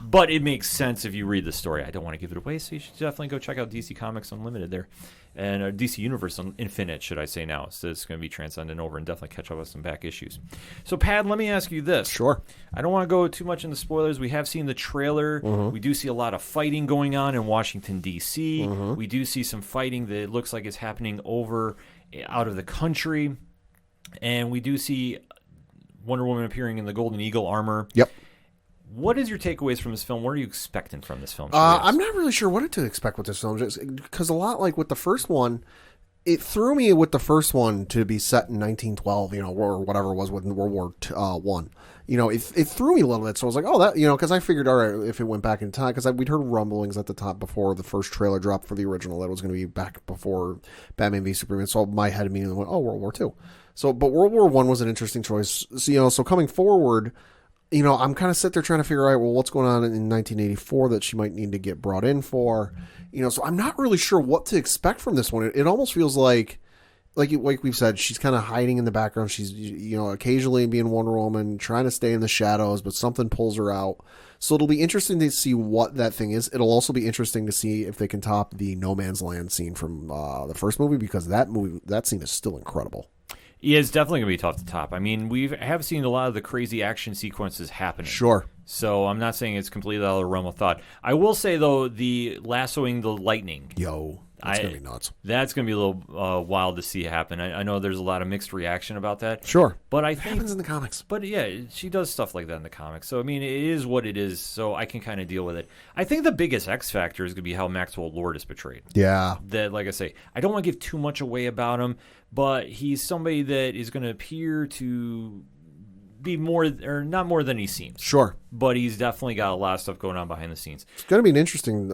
But it makes sense if you read the story. I don't want to give it away, so you should definitely go check out DC Comics Unlimited there. And DC Universe Infinite, should I say now. So it's going to be transcending over and definitely catch up with some back issues. So, Pad, let me ask you this. Sure. I don't want to go too much into spoilers. We have seen the trailer. We do see a lot of fighting going on in Washington, D.C. We do see some fighting that looks like it's happening out of the country. And we do see Wonder Woman appearing in the Golden Eagle armor. Yep. What is your takeaways from this film? What are you expecting from this film? I'm not really sure what to expect with this film, because a lot like with the first one, it threw me with the first one to be set in 1912, or whatever it was with World War One. It threw me a little bit. So I was like, oh, that, because I figured, all right, if it went back in time, because we'd heard rumblings at the top before the first trailer dropped for the original that it was going to be back before Batman v Superman. So my head immediately went, oh, World War II. So, but World War One was an interesting choice. So, so coming forward, I'm kind of sitting there trying to figure out, well, what's going on in 1984 that she might need to get brought in for, so I'm not really sure what to expect from this one. It almost feels like like we've said, she's kind of hiding in the background. She's, occasionally being Wonder Woman, trying to stay in the shadows, but something pulls her out. So it'll be interesting to see what that thing is. It'll also be interesting to see if they can top the No Man's Land scene from the first movie, because that scene is still incredible. Yeah, it's definitely going to be tough to top. I mean, we have seen a lot of the crazy action sequences happening. Sure. So I'm not saying it's completely out of the realm of thought. I will say, though, the lassoing the lightning. That's going to be nuts. That's going to be a little wild to see happen. I know there's a lot of mixed reaction about that. Sure. But I It think happens in the comics. But yeah, she does stuff like that in the comics. So, I mean, it is what it is, so I can kind of deal with it. I think the biggest X factor is going to be how Maxwell Lord is portrayed. Yeah. That, like I say, I don't want to give too much away about him, but he's somebody that is going to appear to be more, or not more than he seems. Sure. But he's definitely got a lot of stuff going on behind the scenes. It's going to be an interesting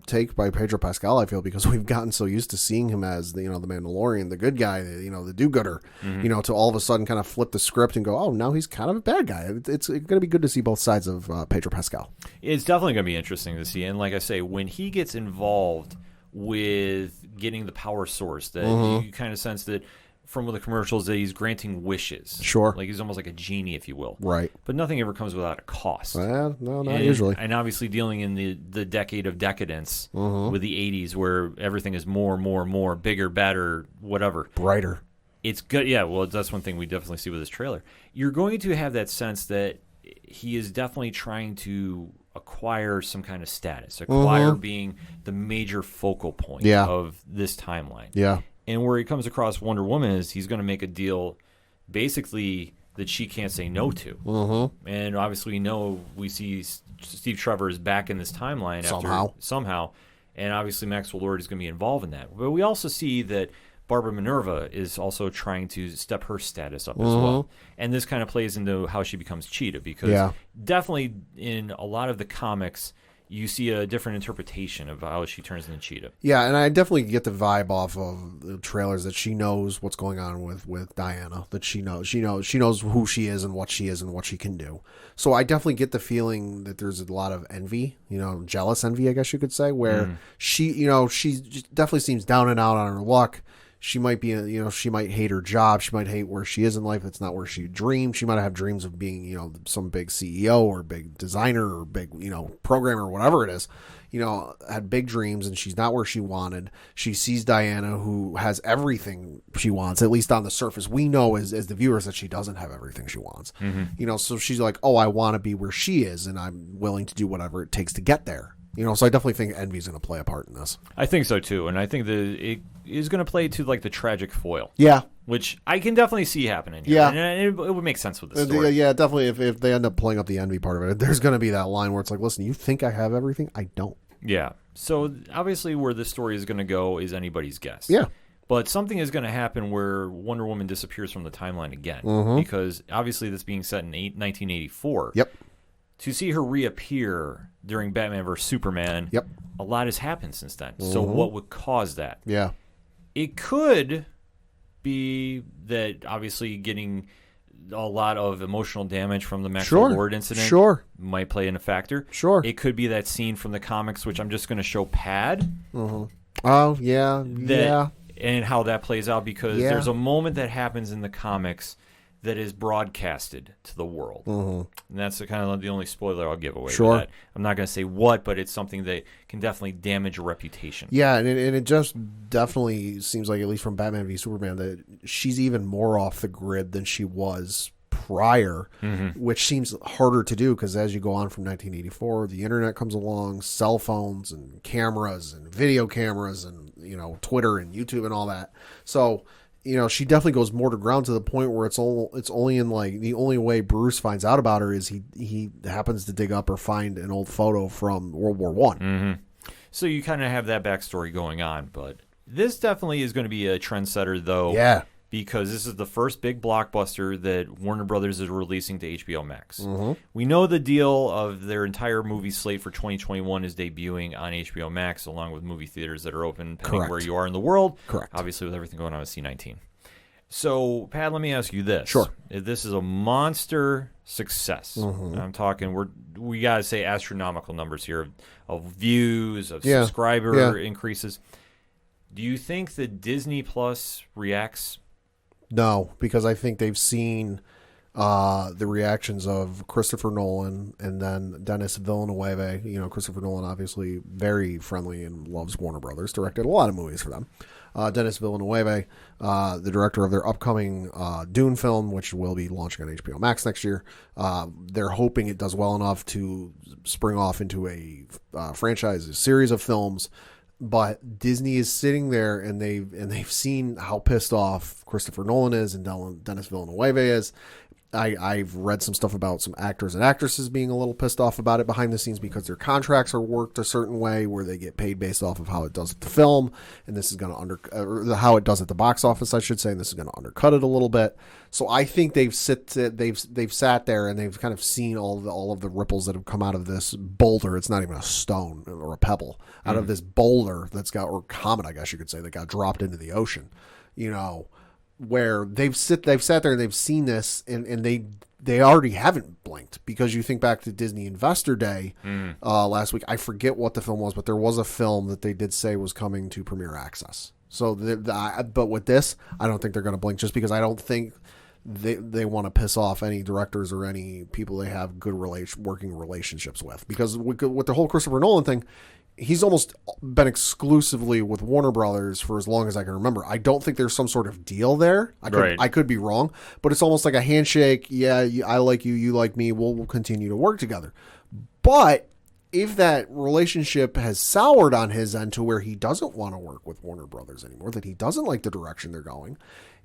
take by Pedro Pascal, I feel, because we've gotten so used to seeing him as the Mandalorian, the good guy, the do-gooder, to all of a sudden kind of flip the script and go, oh, now he's kind of a bad guy. It's going to be good to see both sides of Pedro Pascal. It's definitely going to be interesting to see. And like I say, when he gets involved with getting the power source, that you kind of sense that from the commercials that he's granting wishes. Sure. Like he's almost like a genie, if you will. Right. But nothing ever comes without a cost. No, not usually. And obviously dealing in the decade of decadence with the 80s where everything is more, bigger, better, whatever. Brighter. It's good. Yeah, well, that's one thing we definitely see with this trailer. You're going to have that sense that he is definitely trying to acquire some kind of status. Acquire being the major focal point of this timeline. Yeah. And where he comes across Wonder Woman is he's going to make a deal basically that she can't say no to. And obviously we see Steve Trevor is back in this timeline somehow. And obviously Maxwell Lord is going to be involved in that. But we also see that Barbara Minerva is also trying to step her status up as well. And this kind of plays into how she becomes Cheetah, because definitely in a lot of the comics, you see a different interpretation of how she turns into Cheetah. Yeah, and I definitely get the vibe off of the trailers that she knows what's going on with Diana, that she knows who she is and what she can do. So I definitely get the feeling that there's a lot of envy, jealous envy, I guess you could say, where she definitely seems down and out on her luck. She might be, she might hate her job. She might hate where she is in life. It's not where she dreamed. She might have dreams of being, some big CEO or big designer or big, programmer or whatever it is. Had big dreams, and she's not where she wanted. She sees Diana, who has everything she wants, at least on the surface. We know as the viewers that she doesn't have everything she wants. So she's like, oh, I want to be where she is, and I'm willing to do whatever it takes to get there. So I definitely think envy is going to play a part in this. I think so too, and I think that it is going to play to like the tragic foil. Yeah, which I can definitely see happening here. Yeah, and it would make sense with the story. Yeah, definitely. If they end up playing up the envy part of it, there's going to be that line where it's like, listen, you think I have everything? I don't. Yeah. So obviously, where this story is going to go is anybody's guess. Yeah. But something is going to happen where Wonder Woman disappears from the timeline again, because obviously this being set in 1984. Yep. To see her reappear during Batman vs. Superman, a lot has happened since then. So what would cause that? Yeah. It could be that obviously getting a lot of emotional damage from the Maxwell Lord incident might play in a factor. Sure. It could be that scene from the comics, which I'm just going to show Pad. Oh, yeah. And how that plays out, because there's a moment that happens in the comics that is broadcasted to the world. And that's kind of the only spoiler I'll give away. Sure. That. I'm not going to say what, but it's something that can definitely damage a reputation. Yeah, and it just definitely seems like, at least from Batman v Superman, that she's even more off the grid than she was prior, which seems harder to do, because as you go on from 1984, the internet comes along, cell phones and cameras and video cameras and, Twitter and YouTube and all that. So, she definitely goes more to ground, to the point where it's only in like the only way Bruce finds out about her is he happens to dig up or find an old photo from World War One. So you kind of have that backstory going on, but this definitely is going to be a trendsetter, though. Yeah. Because this is the first big blockbuster that Warner Brothers is releasing to HBO Max. We know the deal of their entire movie slate for 2021 is debuting on HBO Max, along with movie theaters that are open depending where you are in the world. Correct. Obviously, with everything going on with C-19. So, Pat, let me ask you this. Sure. If this is a monster success, I'm talking, we got to say astronomical numbers here of views, of subscriber increases. Do you think that Disney Plus reacts? No, because I think they've seen the reactions of Christopher Nolan and then Denis Villeneuve. You know, Christopher Nolan obviously very friendly and loves Warner Brothers, directed a lot of movies for them. Denis Villeneuve, the director of their upcoming Dune film, which will be launching on HBO Max next year. They're hoping it does well enough to spring off into a franchise, a series of films. But Disney is sitting there and they've seen how pissed off Christopher Nolan is and Denis Villeneuve is. I've read some stuff about some actors and actresses being a little pissed off about it behind the scenes because their contracts are worked a certain way where they get paid based off of how it does at the film, and this is going to how it does at the box office, I should say, and this is going to undercut it a little bit. So I think they've sat there and they've kind of seen all of the ripples that have come out of this boulder. It's not even a stone or a pebble out of this boulder or comet, I guess you could say, that got dropped into the ocean. You know, where they've sat there and they've seen this and they already haven't blinked, because you think back to Disney Investor Day last week. I forget what the film was, but there was a film that they did say was coming to Premier Access. So, but with this, I don't think they're going to blink, just because I don't think they want to piss off any directors or any people they have good working relationships with. Because with the whole Christopher Nolan thing, he's almost been exclusively with Warner Brothers for as long as I can remember. I don't think there's some sort of deal there. I could be wrong, but it's almost like a handshake. Yeah, I like you, you like me. We'll continue to work together. But if that relationship has soured on his end to where he doesn't want to work with Warner Brothers anymore, that he doesn't like the direction they're going,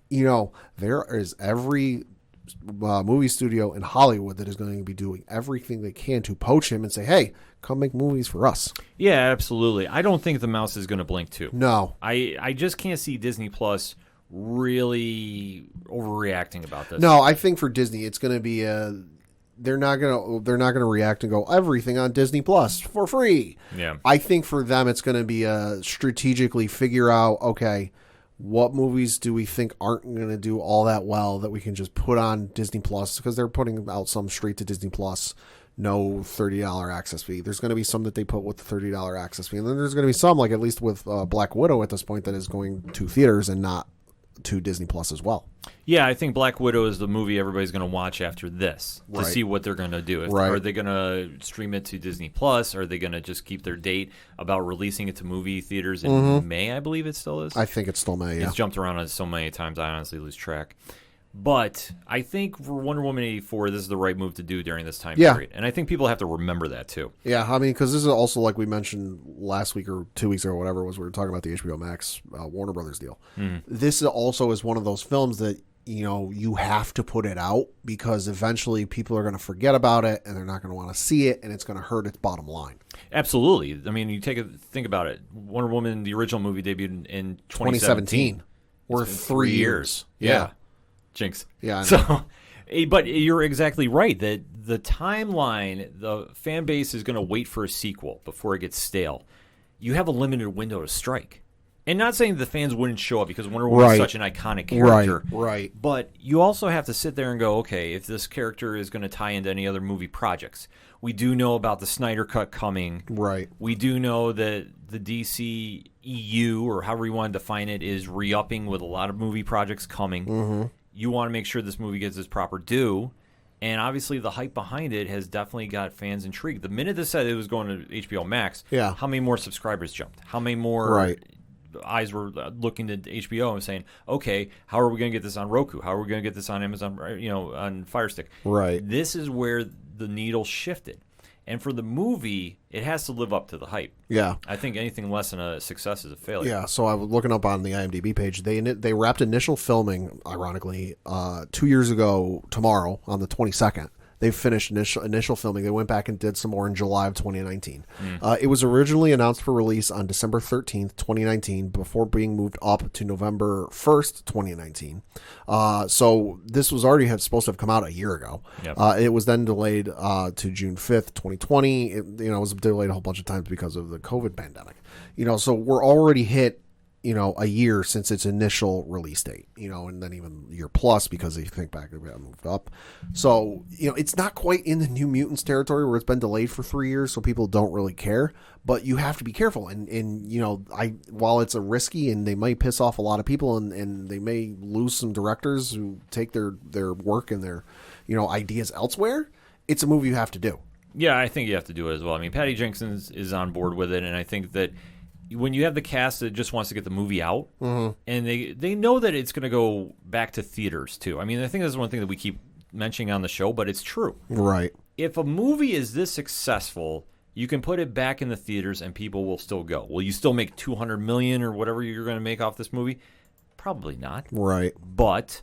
you know, there is every movie studio in Hollywood that is going to be doing everything they can to poach him and say, hey, come make movies for us. Yeah, absolutely. I don't think the mouse is going to blink too. No. I just can't see Disney Plus really overreacting about this. No, I think for Disney it's going to be they're not going to react and go everything on Disney Plus for free. Yeah. I think for them it's going to be strategically figure out, okay, what movies do we think aren't going to do all that well that we can just put on Disney Plus, because they're putting out some straight to Disney Plus, no $30 access fee. There's going to be some that they put with the $30 access fee. And then there's going to be some, like at least with Black Widow at this point, that is going to theaters and not to Disney Plus as well. Yeah, I think Black Widow is the movie everybody's going to watch after this to Right. see what they're going to do. Are they going to stream it to Disney Plus? Are they going to just keep their date about releasing it to movie theaters in May, I believe it still is? I think it's still May, yeah. It's jumped around on so many times, I honestly lose track. But I think for Wonder Woman 84, this is the right move to do during this time period. And I think people have to remember that, too. Yeah, I mean, because this is also, like we mentioned last week or 2 weeks ago or whatever it was, we were talking about the HBO Max Warner Brothers deal. This also is one of those films that, you know, you have to put it out, because eventually people are going to forget about it and they're not going to want to see it, and it's going to hurt its bottom line. Absolutely. I mean, you think about it. Wonder Woman, the original movie, debuted in 2017. We're 3 years. Yeah. Jinx. Yeah, I know. So, but you're exactly right that the timeline, the fan base is going to wait for a sequel before it gets stale. You have a limited window to strike. And not saying the fans wouldn't show up, because Wonder Woman is such an iconic character. Right. But you also have to sit there and go, okay, if this character is going to tie into any other movie projects. We do know about the Snyder Cut coming. Right. We do know that the DC EU, or however you want to define it, is re-upping with a lot of movie projects coming. Mm-hmm. You want to make sure this movie gets its proper due. And obviously the hype behind it has definitely got fans intrigued. The minute they said it was going to HBO Max, how many more subscribers jumped? How many more eyes were looking to HBO and saying, okay, how are we going to get this on Roku? How are we going to get this on Amazon, on Fire Stick? Right. This is where the needle shifted. And for the movie, it has to live up to the hype. Yeah. I think anything less than a success is a failure. Yeah, so I was looking up on the IMDb page. They wrapped initial filming, ironically, 2 years ago tomorrow on the 22nd. They finished initial filming. They went back and did some more in July of 2019. It was originally announced for release on December 13th, 2019, before being moved up to November 1st, 2019. So this was already supposed to have come out a year ago. Yep. It was then delayed to June 5th, 2020. It was delayed a whole bunch of times because of the COVID pandemic. So we're already hit a year since its initial release date, and then even a year plus because they think back, it moved up. So, it's not quite in the New Mutants territory where it's been delayed for 3 years, so people don't really care, but you have to be careful. And while it's a risky and they might piss off a lot of people and they may lose some directors who take their work and their, ideas elsewhere, it's a movie you have to do. Yeah, I think you have to do it as well. I mean, Patty Jenkins is on board with it, and I think that when you have the cast that just wants to get the movie out, and they know that it's going to go back to theaters too. I mean, I think that's one thing that we keep mentioning on the show, but it's true. Right. If a movie is this successful, you can put it back in the theaters and people will still go. Will you still make $200 million or whatever you're going to make off this movie? Probably not. Right. But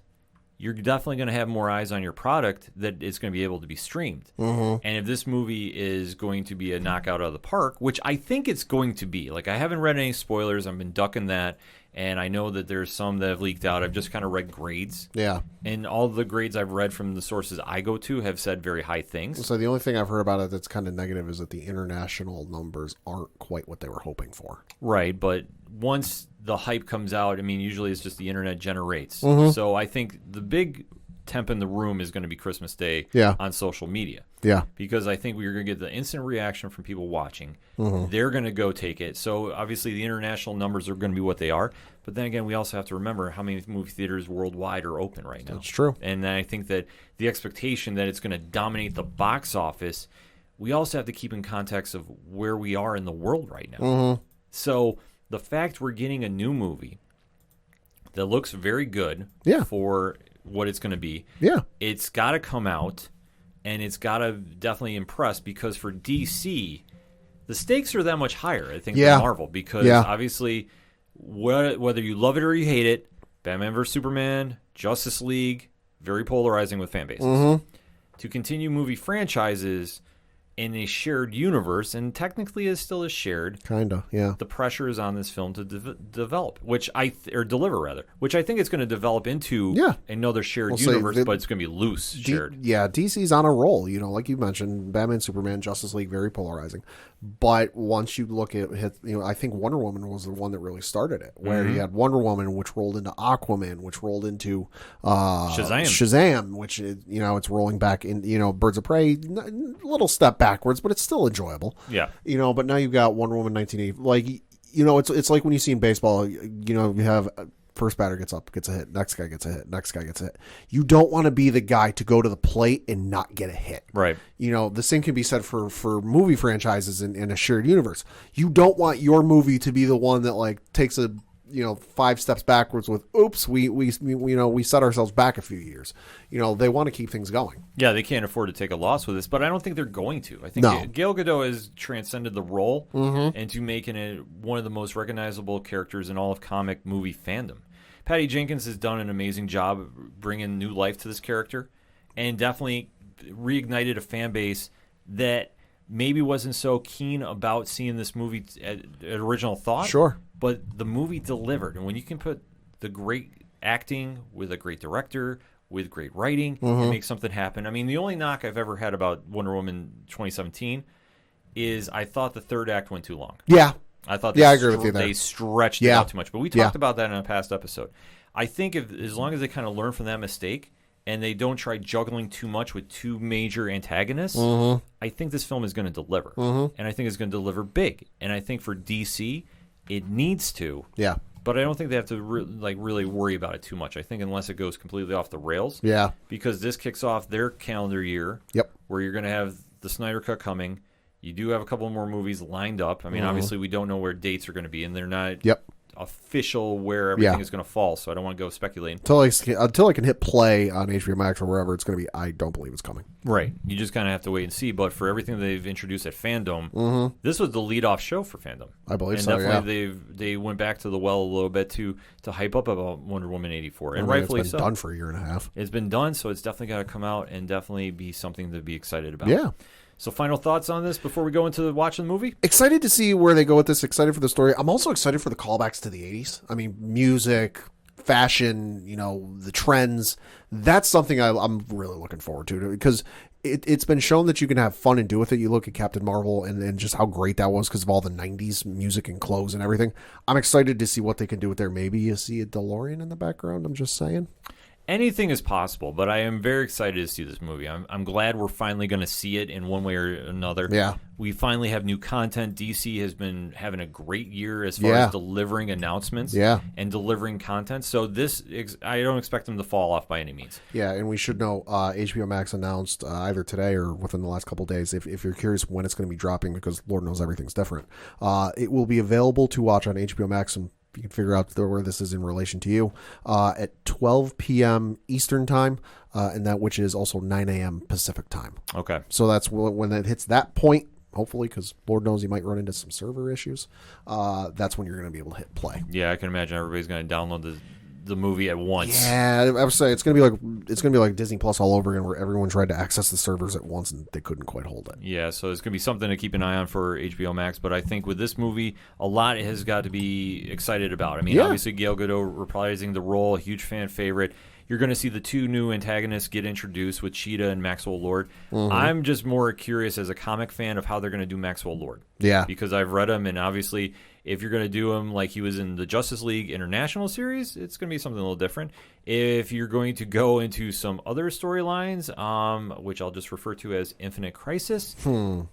you're definitely going to have more eyes on your product that it's going to be able to be streamed. And if this movie is going to be a knockout out of the park, which I think it's going to be, like I haven't read any spoilers, I've been ducking that, and I know that there's some that have leaked out. I've just kind of read grades. Yeah. And all the grades I've read from the sources I go to have said very high things. So the only thing I've heard about it that's kind of negative is that the international numbers aren't quite what they were hoping for. Right, but once the hype comes out, I mean, usually it's just the internet generates. So I think the big temp in the room is going to be Christmas Day on social media. Yeah. Because I think we're going to get the instant reaction from people watching. They're going to go take it. So obviously the international numbers are going to be what they are. But then again, we also have to remember how many movie theaters worldwide are open right now. That's true. And I think that the expectation that it's going to dominate the box office, we also have to keep in context of where we are in the world right now. So the fact we're getting a new movie that looks very good for what it's going to be, it's got to come out and it's got to definitely impress, because for DC, the stakes are that much higher, I think, than Marvel, because obviously whether you love it or you hate it, Batman vs. Superman, Justice League, very polarizing with fan bases. To continue movie franchises in a shared universe, and technically is still shared. Kinda, yeah. The pressure is on this film to develop, or deliver rather, which I think it's going to develop into another shared universe, but it's going to be loose shared. DC's on a roll, like you mentioned, Batman, Superman, Justice League, very polarizing. But once you look at, I think Wonder Woman was the one that really started it, where you had Wonder Woman, which rolled into Aquaman, which rolled into Shazam, which is, it's rolling back in, Birds of Prey, a little step backwards, but it's still enjoyable. Yeah. But now you've got Wonder Woman 1980. Like, it's like when you see in baseball, you have first batter gets up, gets a hit, next guy gets a hit, next guy gets a hit. You don't want to be the guy to go to the plate and not get a hit. Right. The same can be said for movie franchises in a shared universe. You don't want your movie to be the one that like takes a 5 steps backwards with oops, we set ourselves back a few years. They want to keep things going. Yeah, they can't afford to take a loss with this, but I don't think they're going to. I think Gal Gadot has transcended the role into making it one of the most recognizable characters in all of comic movie fandom. Patty Jenkins has done an amazing job bringing new life to this character, and definitely reignited a fan base that maybe wasn't so keen about seeing this movie at original thought. Sure. But the movie delivered. And when you can put the great acting with a great director, with great writing, and make something happen. I mean, the only knock I've ever had about Wonder Woman 2017 is I thought the third act went too long. Yeah. I thought I agree with you there. They stretched it out too much. But we talked about that in a past episode. I think as long as they kind of learn from that mistake and they don't try juggling too much with two major antagonists, I think this film is going to deliver. And I think it's going to deliver big. And I think for DC, it needs to. Yeah. But I don't think they have to really worry about it too much. I think unless it goes completely off the rails. Yeah. Because this kicks off their calendar year. Yep. Where you're going to have the Snyder Cut coming. You do have a couple more movies lined up. I mean, obviously, we don't know where dates are going to be, and they're not official where everything is going to fall, so I don't want to go speculating. Until I can hit play on HBO Max or wherever it's going to be, I don't believe it's coming. Right. You just kind of have to wait and see. But for everything they've introduced at Fandom, this was the lead-off show for Fandom. I believe and so, definitely they went back to the well a little bit to hype up about Wonder Woman 84. And rightfully so. It's been done for a year and a half. It's been done, so it's definitely got to come out and definitely be something to be excited about. Yeah. So final thoughts on this before we go into watching the movie? Excited to see where they go with this. Excited for the story. I'm also excited for the callbacks to the 80s. I mean, music, fashion, the trends. That's something I'm really looking forward to because it's been shown that you can have fun and do with it. You look at Captain Marvel and just how great that was because of all the 90s music and clothes and everything. I'm excited to see what they can do with there. Maybe you see a DeLorean in the background. I'm just saying. Anything is possible, but I am very excited to see this movie. I'm glad we're finally going to see it in one way or another. Yeah. We finally have new content. DC has been having a great year as far as delivering announcements and delivering content. So I don't expect them to fall off by any means. Yeah, and we should know HBO Max announced either today or within the last couple of days, if you're curious when it's going to be dropping, because Lord knows everything's different. It will be available to watch on HBO Max, and you can figure out where this is in relation to you, at 12 p.m. Eastern time, and that which is also 9 a.m. Pacific time. Okay. So that's when it hits that point, hopefully, because Lord knows you might run into some server issues. That's when you're going to be able to hit play. Yeah, I can imagine everybody's going to download the movie at once. Yeah, I would say it's going to be like Disney Plus all over again, where everyone tried to access the servers at once and they couldn't quite hold it. Yeah, so it's going to be something to keep an eye on for HBO Max. But I think with this movie, a lot has got to be excited about. I mean, obviously Gal Gadot reprising the role, a huge fan favorite. You're going to see the two new antagonists get introduced with Cheetah and Maxwell Lord. Mm-hmm. I'm just more curious as a comic fan of how they're going to do Maxwell Lord. Yeah. Because I've read him, and obviously if you're going to do him like he was in the Justice League International series, it's going to be something a little different. If you're going to go into some other storylines, which I'll just refer to as Infinite Crisis, we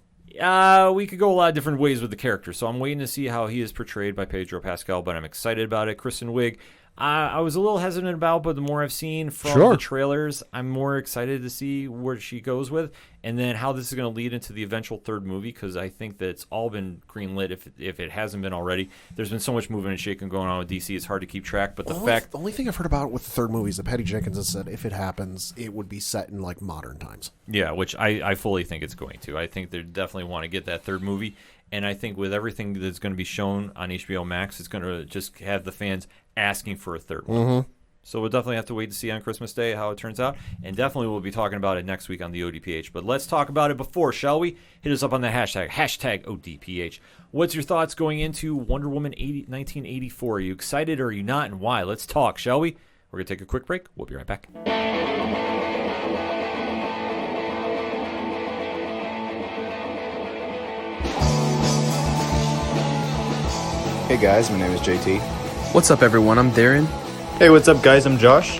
could go a lot of different ways with the character. So I'm waiting to see how he is portrayed by Pedro Pascal, but I'm excited about it. Kristen Wiig, I was a little hesitant about, but the more I've seen from the trailers, I'm more excited to see where she goes with, and then how this is going to lead into the eventual third movie, because I think that it's all been greenlit if it hasn't been already. There's been so much moving and shaking going on with DC, it's hard to keep track. But the only thing I've heard about with the third movie is that Patty Jenkins has said if it happens, it would be set in like modern times. Yeah, which I fully think it's going to. I think they definitely want to get that third movie. And I think with everything that's going to be shown on HBO Max, it's going to just have the fans asking for a third one. Mm-hmm. So we'll definitely have to wait to see on Christmas Day how it turns out. And definitely we'll be talking about it next week on the ODPH. But let's talk about it before, shall we? Hit us up on the hashtag ODPH. What's your thoughts going into Wonder Woman 1984? Are you excited or are you not, and why? Let's talk, shall we? We're going to take a quick break. We'll be right back. Hey guys, my name is JT. What's up everyone, I'm Darren. Hey, what's up guys, I'm Josh.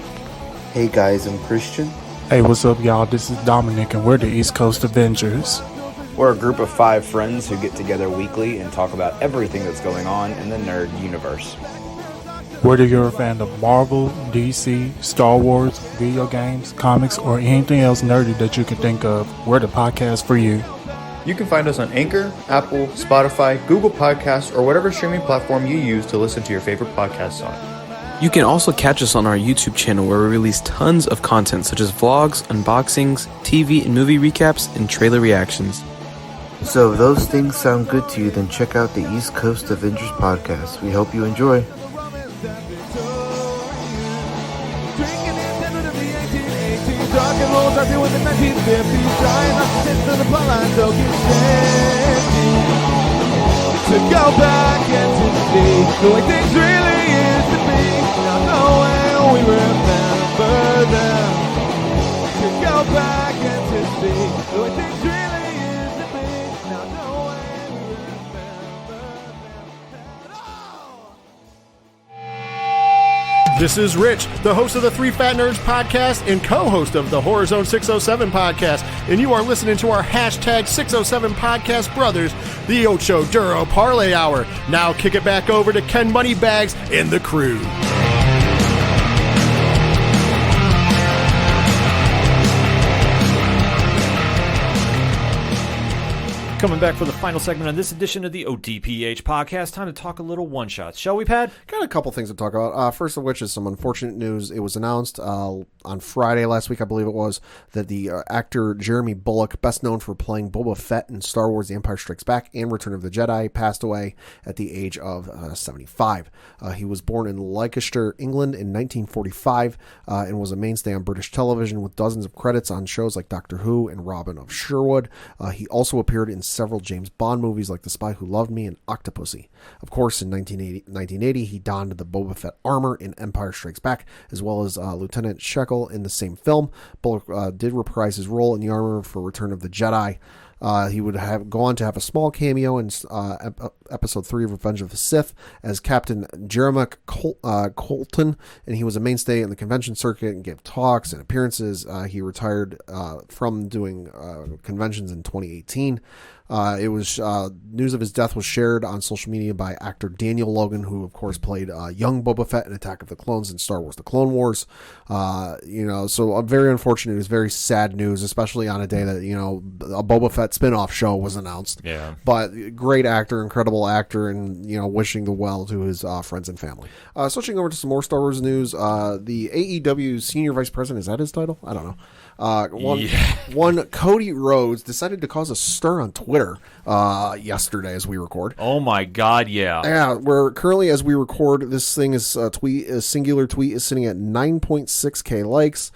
Hey guys, I'm Christian. Hey, what's up y'all, this is Dominic and we're the East Coast Avengers. We're a group of 5 friends who get together weekly and talk about everything that's going on in the nerd universe. Whether you're a fan of Marvel, DC, Star Wars, video games, comics, or anything else nerdy that you can think of, we're the podcast for you. You can find us on Anchor, Apple, Spotify, Google Podcasts, or whatever streaming platform you use to listen to your favorite podcasts on. You can also catch us on our YouTube channel where we release tons of content such as vlogs, unboxings, TV and movie recaps, and trailer reactions. So if those things sound good to you, then check out the East Coast Avengers podcast. We hope you enjoy. Rock and roll started with the 1950s, trying not to sit to the plot line, so keep standing. To go back and to see the way things really used to be. Now knowing we remember them. To go back and to see the way things really used to be. Now knowing we remember them. This is Rich, the host of the Three Fat Nerds podcast and co-host of the Horror Zone 607 podcast, and you are listening to our hashtag 607 podcast brothers, the Ocho Duro Parlay Hour. Now kick it back over to Ken Moneybags and the crew. Coming back for the final segment on this edition of the ODPH podcast. Time to talk a little one-shots. Shall we, Pad? Got a couple things to talk about. First of which is some unfortunate news. It was announced on Friday last week, I believe it was, that the actor Jeremy Bulloch, best known for playing Boba Fett in Star Wars The Empire Strikes Back and Return of the Jedi, passed away at the age of 75. He was born in Leicester, England in 1945 and was a mainstay on British television with dozens of credits on shows like Doctor Who and Robin of Sherwood. He also appeared in several James Bond movies like The Spy Who Loved Me and Octopussy. Of course, in 1980, he donned the Boba Fett armor in Empire Strikes Back, as well as Lieutenant Shekel in the same film. Bullock did reprise his role in the armor for Return of the Jedi. He would go on to have a small cameo in Episode 3 of Revenge of the Sith as Captain Jeremiah Colton, and he was a mainstay in the convention circuit and gave talks and appearances. He retired from doing conventions in 2018. It was news of his death was shared on social media by actor Daniel Logan, who of course played young Boba Fett in Attack of the Clones and Star Wars: The Clone Wars. So very unfortunate. It was very sad news, especially on a day that a Boba Fett spin-off show was announced. Yeah. But great actor, incredible actor, and wishing the well to his friends and family. Switching over to some more Star Wars news, the AEW Senior Vice President, is that his title? I don't know. One Cody Rhodes decided to cause a stir on Twitter yesterday as we record. Oh my God, yeah. Yeah, we're currently, as we record, this thing is singular tweet is sitting at 9.6K likes,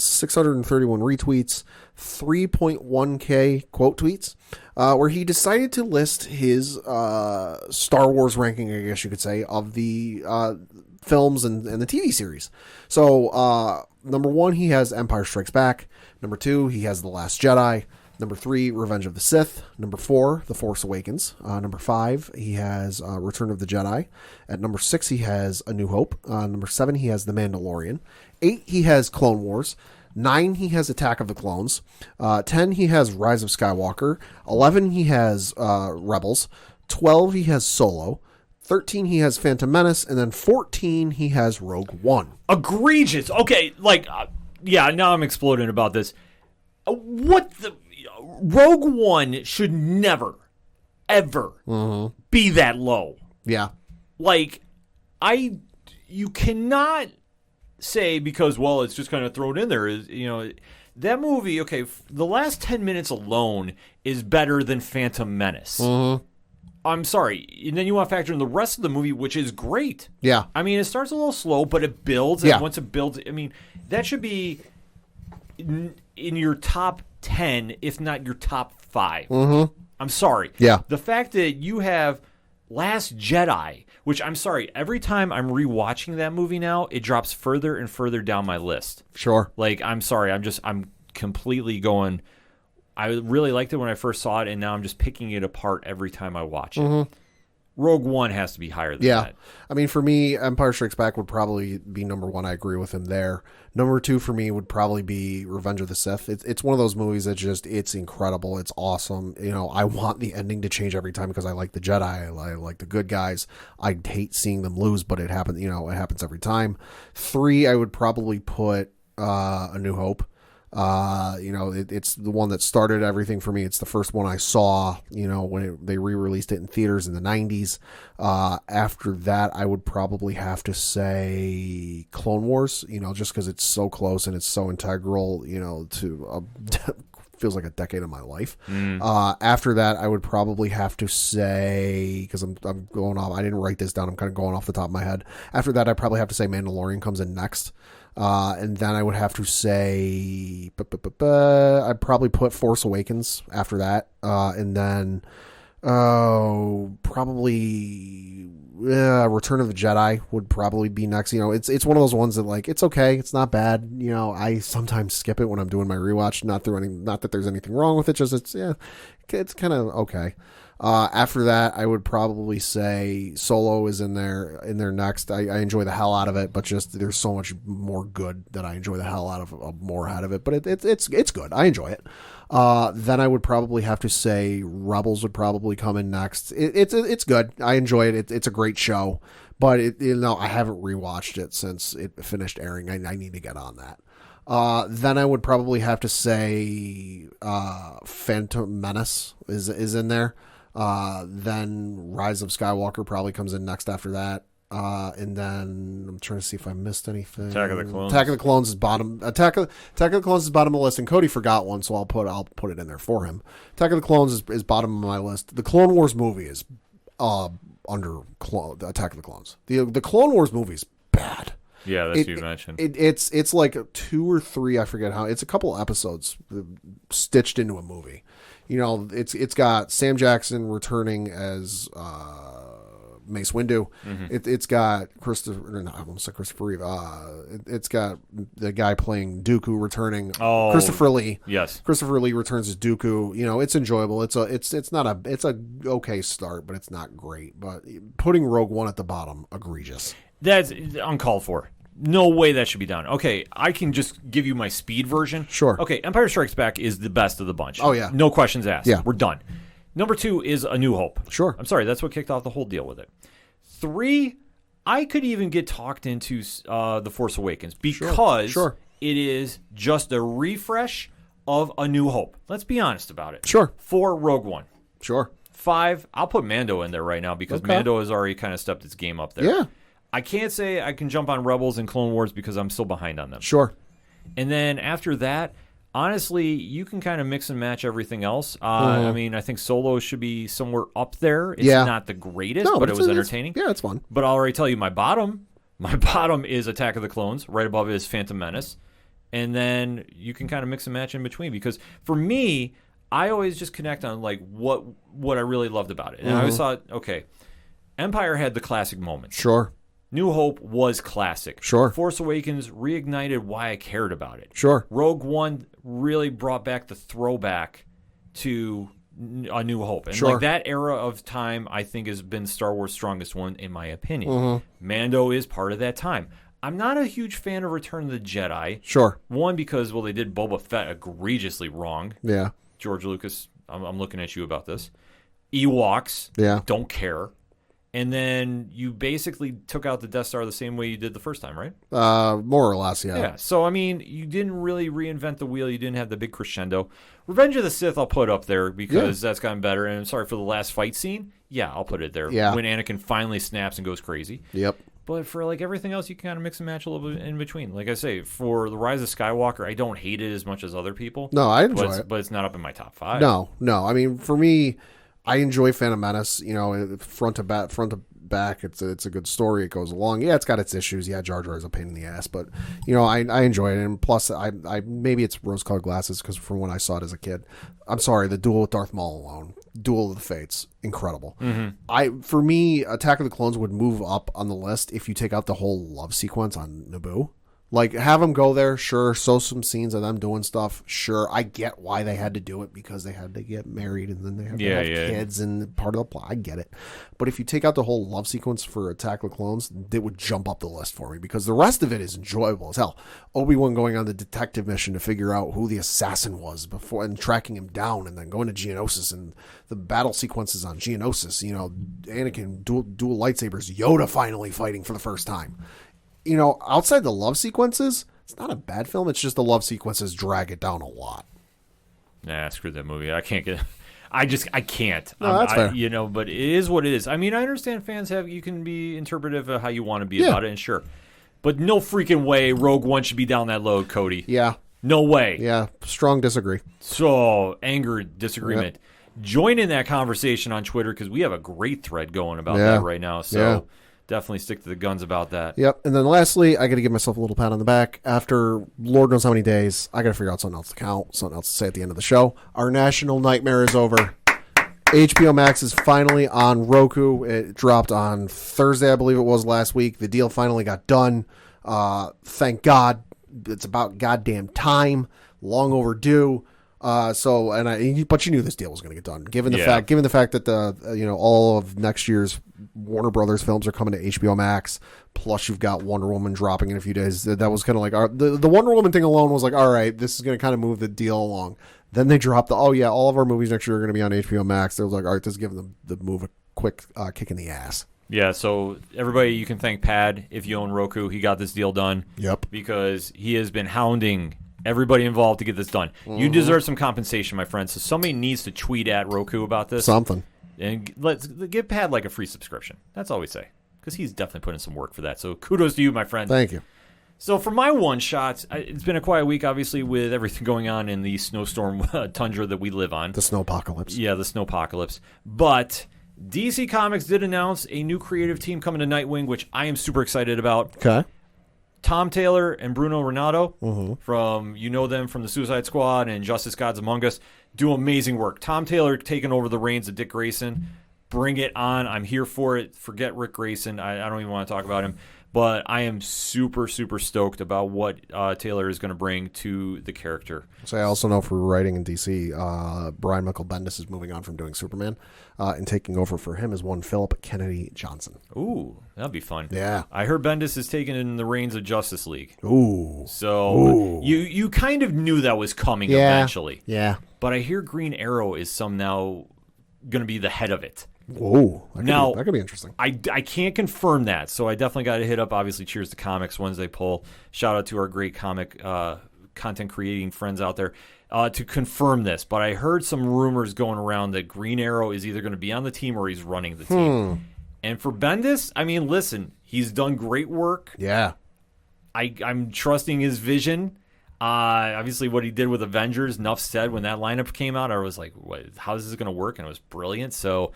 631 retweets, 3.1K quote tweets, where he decided to list his Star Wars ranking, I guess you could say, of the films and the TV series. So, number 1, he has Empire Strikes Back. Number 2, he has The Last Jedi. Number 3, Revenge of the Sith. Number 4, The Force Awakens. Number 5, he has Return of the Jedi. At number 6, he has A New Hope. Number 7, he has The Mandalorian. 8, he has Clone Wars. 9, he has Attack of the Clones. 10, he has Rise of Skywalker. 11, he has Rebels. 12, he has Solo. 13, he has Phantom Menace. And then 14, he has Rogue One. Egregious. Okay, now I'm exploding about this. Rogue One should never, ever be that low. Yeah. You cannot say because, it's just kind of thrown in there. That movie, the last 10 minutes alone is better than Phantom Menace. I'm sorry. And then you want to factor in the rest of the movie, which is great. Yeah. I mean, it starts a little slow, but it builds. And once it builds, that should be in your top 10, if not your top 5. I'm sorry. Yeah. The fact that you have Last Jedi, which I'm sorry, every time I'm rewatching that movie now, it drops further and further down my list. Sure. I'm sorry. I'm completely going. I really liked it when I first saw it, and now I'm just picking it apart every time I watch it. Rogue One has to be higher than that. I mean, for me, Empire Strikes Back would probably be number 1. I agree with him there. Number 2 for me would probably be Revenge of the Sith. It's one of those movies that it's incredible. It's awesome. I want the ending to change every time because I like the Jedi. I like the good guys. I hate seeing them lose, but it happens. It happens every time. 3, I would probably put A New Hope. It's the one that started everything for me. It's the first one I saw, when they re-released it in theaters in the 90s. After that, I would probably have to say Clone Wars, just because it's so close and it's so integral, to feels like a decade of my life. After that, I would probably have to say, because I'm going off, I didn't write this down, I'm kind of going off the top of my head. After that, I probably have to say Mandalorian comes in next. And then I would have to say, I'd probably put Force Awakens after that. And then, probably Return of the Jedi would probably be next. It's one of those ones that it's okay. It's not bad. I sometimes skip it when I'm doing my rewatch. Not that there's anything wrong with it. Just it's kind of okay. After that, I would probably say Solo is in there next. I enjoy the hell out of it, but just there's so much more good that I enjoy the hell out of more out of it. But it's good. I enjoy it. Then I would probably have to say Rebels would probably come in next. It's good. I enjoy it. It's a great show, but I haven't rewatched it since it finished airing. I need to get on that. Then I would probably have to say Phantom Menace is in there. Then Rise of Skywalker probably comes in next after that. And then I'm trying to see if I missed anything. Attack of the Clones. Attack of the Clones is bottom. Attack of the Clones is bottom of the list, and Cody forgot one, so I'll put it in there for him. Attack of the Clones is bottom of my list. The Clone Wars movie is under Attack of the Clones. The Clone Wars movie is bad. Yeah, that's what you mentioned. It's like 2 or 3, I forget how. It's a couple episodes stitched into a movie. You know, it's got Sam Jackson returning as Mace Windu. It's got Christopher Reeve. It's got the guy playing Dooku returning. Oh, Christopher Lee. Yes, Christopher Lee returns as Dooku. You know, it's enjoyable. It's a okay start, but it's not great. But putting Rogue One at the bottom, egregious. That's uncalled for. No way that should be done. Okay, I can just give you my speed version. Sure. Okay, Empire Strikes Back is the best of the bunch. Oh, yeah. No questions asked. Yeah. We're done. Number 2 is A New Hope. Sure. I'm sorry, that's what kicked off the whole deal with it. 3, I could even get talked into The Force Awakens because it is just a refresh of A New Hope. Let's be honest about it. Sure. 4, Rogue One. Sure. 5, I'll put Mando in there right now because Mando has already kind of stepped its game up there. Yeah. I can't say I can jump on Rebels and Clone Wars because I'm still behind on them. Sure. And then after that, honestly, you can kind of mix and match everything else. I mean, I think Solo should be somewhere up there. It's not the greatest, but it was entertaining. It's fun. But I'll already tell you my bottom is Attack of the Clones. Right above it is Phantom Menace. And then you can kind of mix and match in between because for me, I always just connect on like what I really loved about it. And I always thought, okay, Empire had the classic moments. Sure. New Hope was classic. Sure. Force Awakens reignited why I cared about it. Sure. Rogue One really brought back the throwback to A New Hope. And like that era of time, I think, has been Star Wars' strongest one, in my opinion. Mando is part of that time. I'm not a huge fan of Return of the Jedi. Sure. One, because, well, they did Boba Fett egregiously wrong. Yeah. George Lucas, I'm looking at you about this. Ewoks. Yeah. Don't care. And then you basically took out the Death Star the same way you did the first time, right? More or less, yeah. Yeah. So, I mean, you didn't really reinvent the wheel. You didn't have the big crescendo. Revenge of the Sith I'll put up there because that's gotten better. And I'm sorry for the last fight scene. Yeah, I'll put it there. Yeah. When Anakin finally snaps and goes crazy. Yep. But for like everything else, you can kind of mix and match a little bit in between. Like I say, for The Rise of Skywalker, I don't hate it as much as other people. No, I enjoy it. But it's not up in my top 5. No. I mean, for me, I enjoy Phantom Menace. You know, front to back, it's a good story. It goes along. Yeah, it's got its issues. Yeah, Jar Jar is a pain in the ass, but you know, I enjoy it. And plus, I maybe it's rose-colored glasses because from when I saw it as a kid. I'm sorry, the duel with Darth Maul alone, Duel of the Fates, incredible. For me, Attack of the Clones would move up on the list if you take out the whole love sequence on Naboo. Like, have them go there, sure. Show some scenes of them doing stuff, sure. I get why they had to do it because they had to get married and then they had to have kids and part of the plot. I get it. But if you take out the whole love sequence for Attack of the Clones, it would jump up the list for me because the rest of it is enjoyable as hell. Obi-Wan going on the detective mission to figure out who the assassin was before and tracking him down and then going to Geonosis and the battle sequences on Geonosis. You know, Anakin, dual lightsabers, Yoda finally fighting for the first time. You know, outside the love sequences, it's not a bad film. It's just the love sequences drag it down a lot. Nah, screw that movie. I can't get. I can't. No, that's fair. You know, but it is what it is. I mean, I understand fans you can be interpretive of how you want to be about it, and sure, but no freaking way Rogue One should be down that low, Cody. Yeah. No way. Yeah. Strong disagree. So anger, disagreement. Join in that conversation on Twitter because we have a great thread going about that right now. So. Definitely stick to the guns about that. Yep. And then lastly, I got to give myself a little pat on the back. After Lord knows how many days, I got to figure out something else to count, something else to say at the end of the show. Our national nightmare is over. HBO Max is finally on Roku. It dropped on Thursday, I believe it was last week. The deal finally got done. Thank God. It's about goddamn time. Long overdue. But you knew this deal was going to get done, given the fact that all of next year's Warner Brothers films are coming to HBO Max. Plus, you've got Wonder Woman dropping in a few days. That was kind of like the Wonder Woman thing alone was like, all right, this is going to kind of move the deal along. Then they dropped all of our movies next year are going to be on HBO Max. It was like, all right, this is giving the move a quick kick in the ass. Yeah, so everybody, you can thank Pad if you own Roku. He got this deal done. Yep. Because he has been hounding everybody involved to get this done. You deserve some compensation, my friend. So somebody needs to tweet at Roku about this. Something. And let's give Pad like a free subscription. That's all we say. Because he's definitely putting some work for that. So kudos to you, my friend. Thank you. So for my one shot, it's been a quiet week, obviously, with everything going on in the snowstorm tundra that we live on. The snowpocalypse. Yeah, the snowpocalypse. But DC Comics did announce a new creative team coming to Nightwing, which I am super excited about. Okay. Tom Taylor and Bruno Renato from, you know them from the Suicide Squad and Justice Gods Among Us, do amazing work. Tom Taylor taking over the reins of Dick Grayson. Bring it on. I'm here for it. Forget Rick Grayson. I don't even want to talk about him. But I am super, super stoked about what Taylor is going to bring to the character. So I also know for writing in DC, Brian Michael Bendis is moving on from doing Superman, and taking over for him is one Philip Kennedy Johnson. Ooh, that'd be fun. Yeah. I heard Bendis is taking in the reins of Justice League. Ooh. So you kind of knew that was coming eventually. Yeah. But I hear Green Arrow is now going to be the head of it. Whoa. That could be interesting. I can't confirm that, so I definitely got to hit up, obviously, Cheers to Comics, Wednesday poll. Shout out to our great comic content creating friends out there to confirm this. But I heard some rumors going around that Green Arrow is either going to be on the team or he's running the team. And for Bendis, I mean, listen, he's done great work. Yeah. I'm trusting his vision. Obviously, what he did with Avengers, enough said. When that lineup came out, I was like, how is this going to work? And it was brilliant. So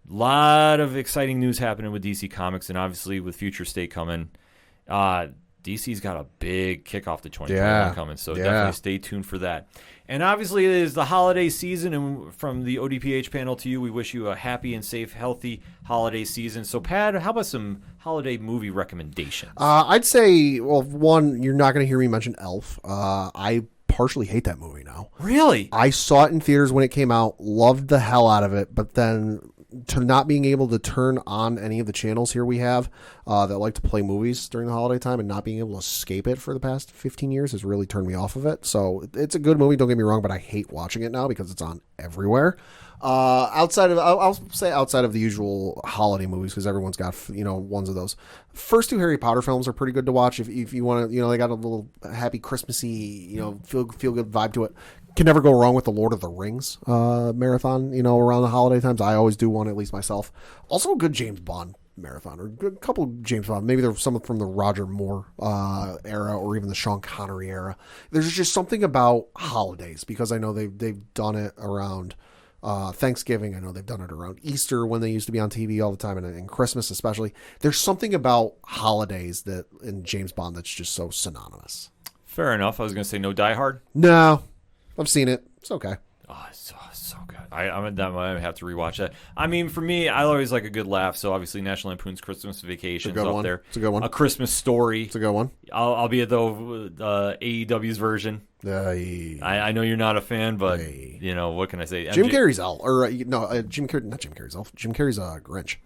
a lot of exciting news happening with DC Comics, and obviously with Future State coming. DC's got a big kickoff to 2021 coming, so definitely stay tuned for that. And obviously, it is the holiday season, and from the ODPH panel to you, we wish you a happy and safe, healthy holiday season. So, Pat, how about some holiday movie recommendations? I'd say, well, one, you're not going to hear me mention Elf. I partially hate that movie now. Really? I saw it in theaters when it came out, loved the hell out of it, but then to not being able to turn on any of the channels here we have that like to play movies during the holiday time and not being able to escape it for the past 15 years has really turned me off of it. So it's a good movie, don't get me wrong, but I hate watching it now because it's on everywhere. I'll say outside of the usual holiday movies, because everyone's got, ones of those. First two Harry Potter films are pretty good to watch if you want to, they got a little happy Christmassy, feel good vibe to it. Can never go wrong with the Lord of the Rings marathon, around the holiday times. I always do one, at least myself. Also a good James Bond marathon, or a couple of James Bond. Maybe there's some from the Roger Moore era, or even the Sean Connery era. There's just something about holidays, because I know they've done it around Thanksgiving. I know they've done it around Easter when they used to be on TV all the time, and Christmas especially. There's something about holidays that in James Bond that's just so synonymous. Fair enough. I was going to say no Die Hard. No. I've seen it. It's okay. Oh, it's so good. I have to rewatch that. I mean, for me, I always like a good laugh. So obviously, National Lampoon's Christmas Vacation is up there. It's a good one. A Christmas Story. It's a good one. Albeit though AEW's version. I know you're not a fan, but what can I say? Jim Carrey's Elf, or Jim Carrey, not Jim Carrey's Elf. Jim Carrey's Grinch.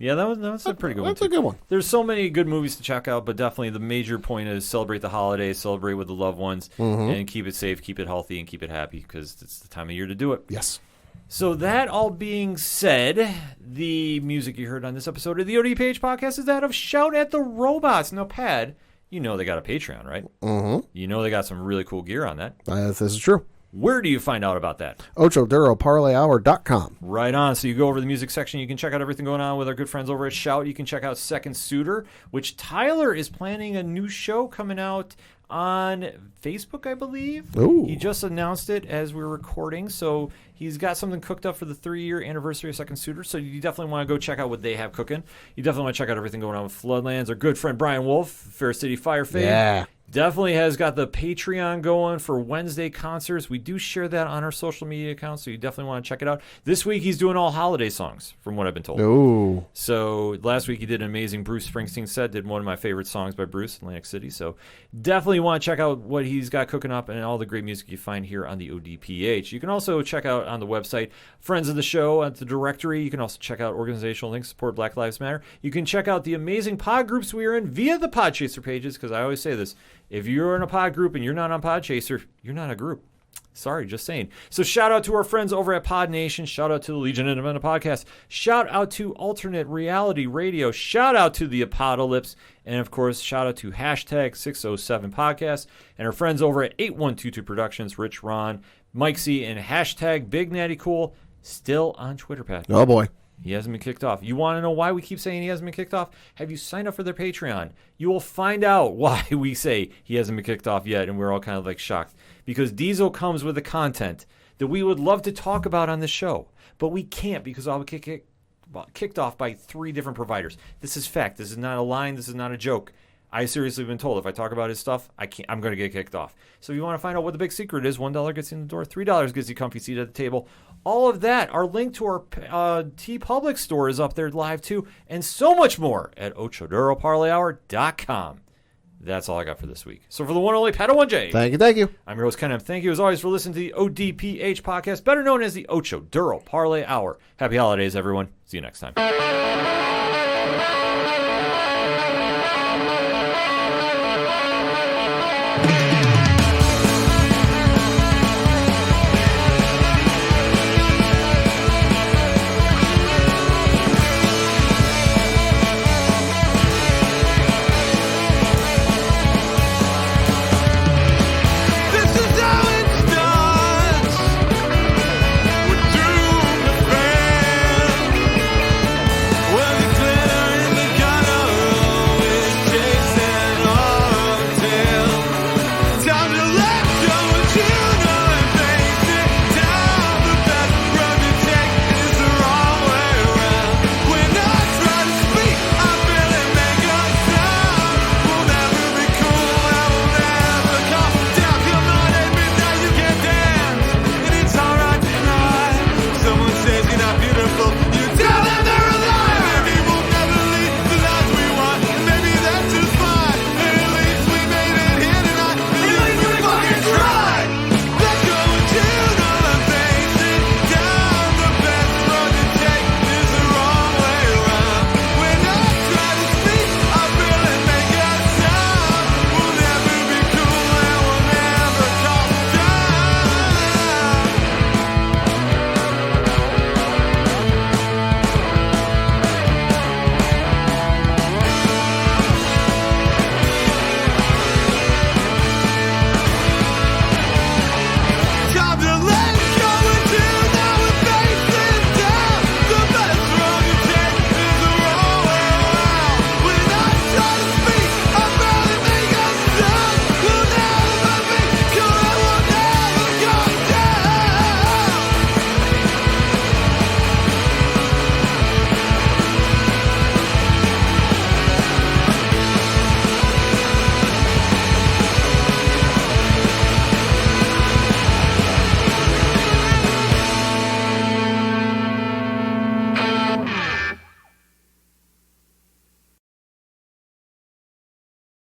Yeah, that was a pretty good one. That's a good one. There's so many good movies to check out, but definitely the major point is celebrate the holidays, celebrate with the loved ones, and keep it safe, keep it healthy, and keep it happy, because it's the time of year to do it. Yes. So that all being said, the music you heard on this episode of the ODPH podcast is that of Shout at the Robots. Now, Pad, they got a Patreon, right? Mm-hmm. They got some really cool gear on that. This is true. Where do you find out about that? OchoDuroParlayHour.com. Right on. So you go over to the music section. You can check out everything going on with our good friends over at Shout. You can check out Second Suitor, which Tyler is planning a new show coming out on Facebook, I believe. Ooh. He just announced it as we're recording. So he's got something cooked up for the 3-year anniversary of Second Suitor. So you definitely want to go check out what they have cooking. You definitely want to check out everything going on with Floodlands. Our good friend Brian Wolf, Fair City Fire fame. Yeah. Definitely has got the Patreon going for Wednesday concerts. We do share that on our social media accounts, so you definitely want to check it out. This week, he's doing all holiday songs, from what I've been told. Ooh. So last week, he did an amazing Bruce Springsteen set, did one of my favorite songs by Bruce, Atlantic City. So definitely want to check out what he's got cooking up and all the great music you find here on the ODPH. You can also check out on the website, Friends of the Show at the directory. You can also check out organizational links, support Black Lives Matter. You can check out the amazing pod groups we are in via the Podchaser pages, because I always say this. If you're in a pod group and you're not on Podchaser, you're not a group. Sorry, just saying. So shout out to our friends over at Pod Nation. Shout out to the Legion Independent Podcast. Shout out to Alternate Reality Radio. Shout out to the Apocalypse. And, of course, shout out to hashtag 607 Podcast and our friends over at 8122 Productions, Rich, Ron, Mike C, and hashtag Big Natty Cool, still on Twitter, Pat. Oh, boy. He hasn't been kicked off. You want to know why we keep saying he hasn't been kicked off? Have you signed up for their Patreon? You will find out why we say he hasn't been kicked off yet, and we're all kind of like shocked. Because Diesel comes with the content that we would love to talk about on the show, but we can't because I'll get kicked off by 3 different providers. This is fact. This is not a line. This is not a joke. I seriously have been told if I talk about his stuff, I'm going to get kicked off. So if you want to find out what the big secret is, $1 gets you in the door, $3 gets you a comfy seat at the table. All of that, our link to our TeePublic store is up there live too, and so much more at OchoDuroParlayHour.com. That's all I got for this week. So for the one and only Padawan Thank you. I'm your host, Ken M. Thank you as always for listening to the ODPH podcast, better known as the Ocho Duro Parlay Hour. Happy holidays, everyone. See you next time.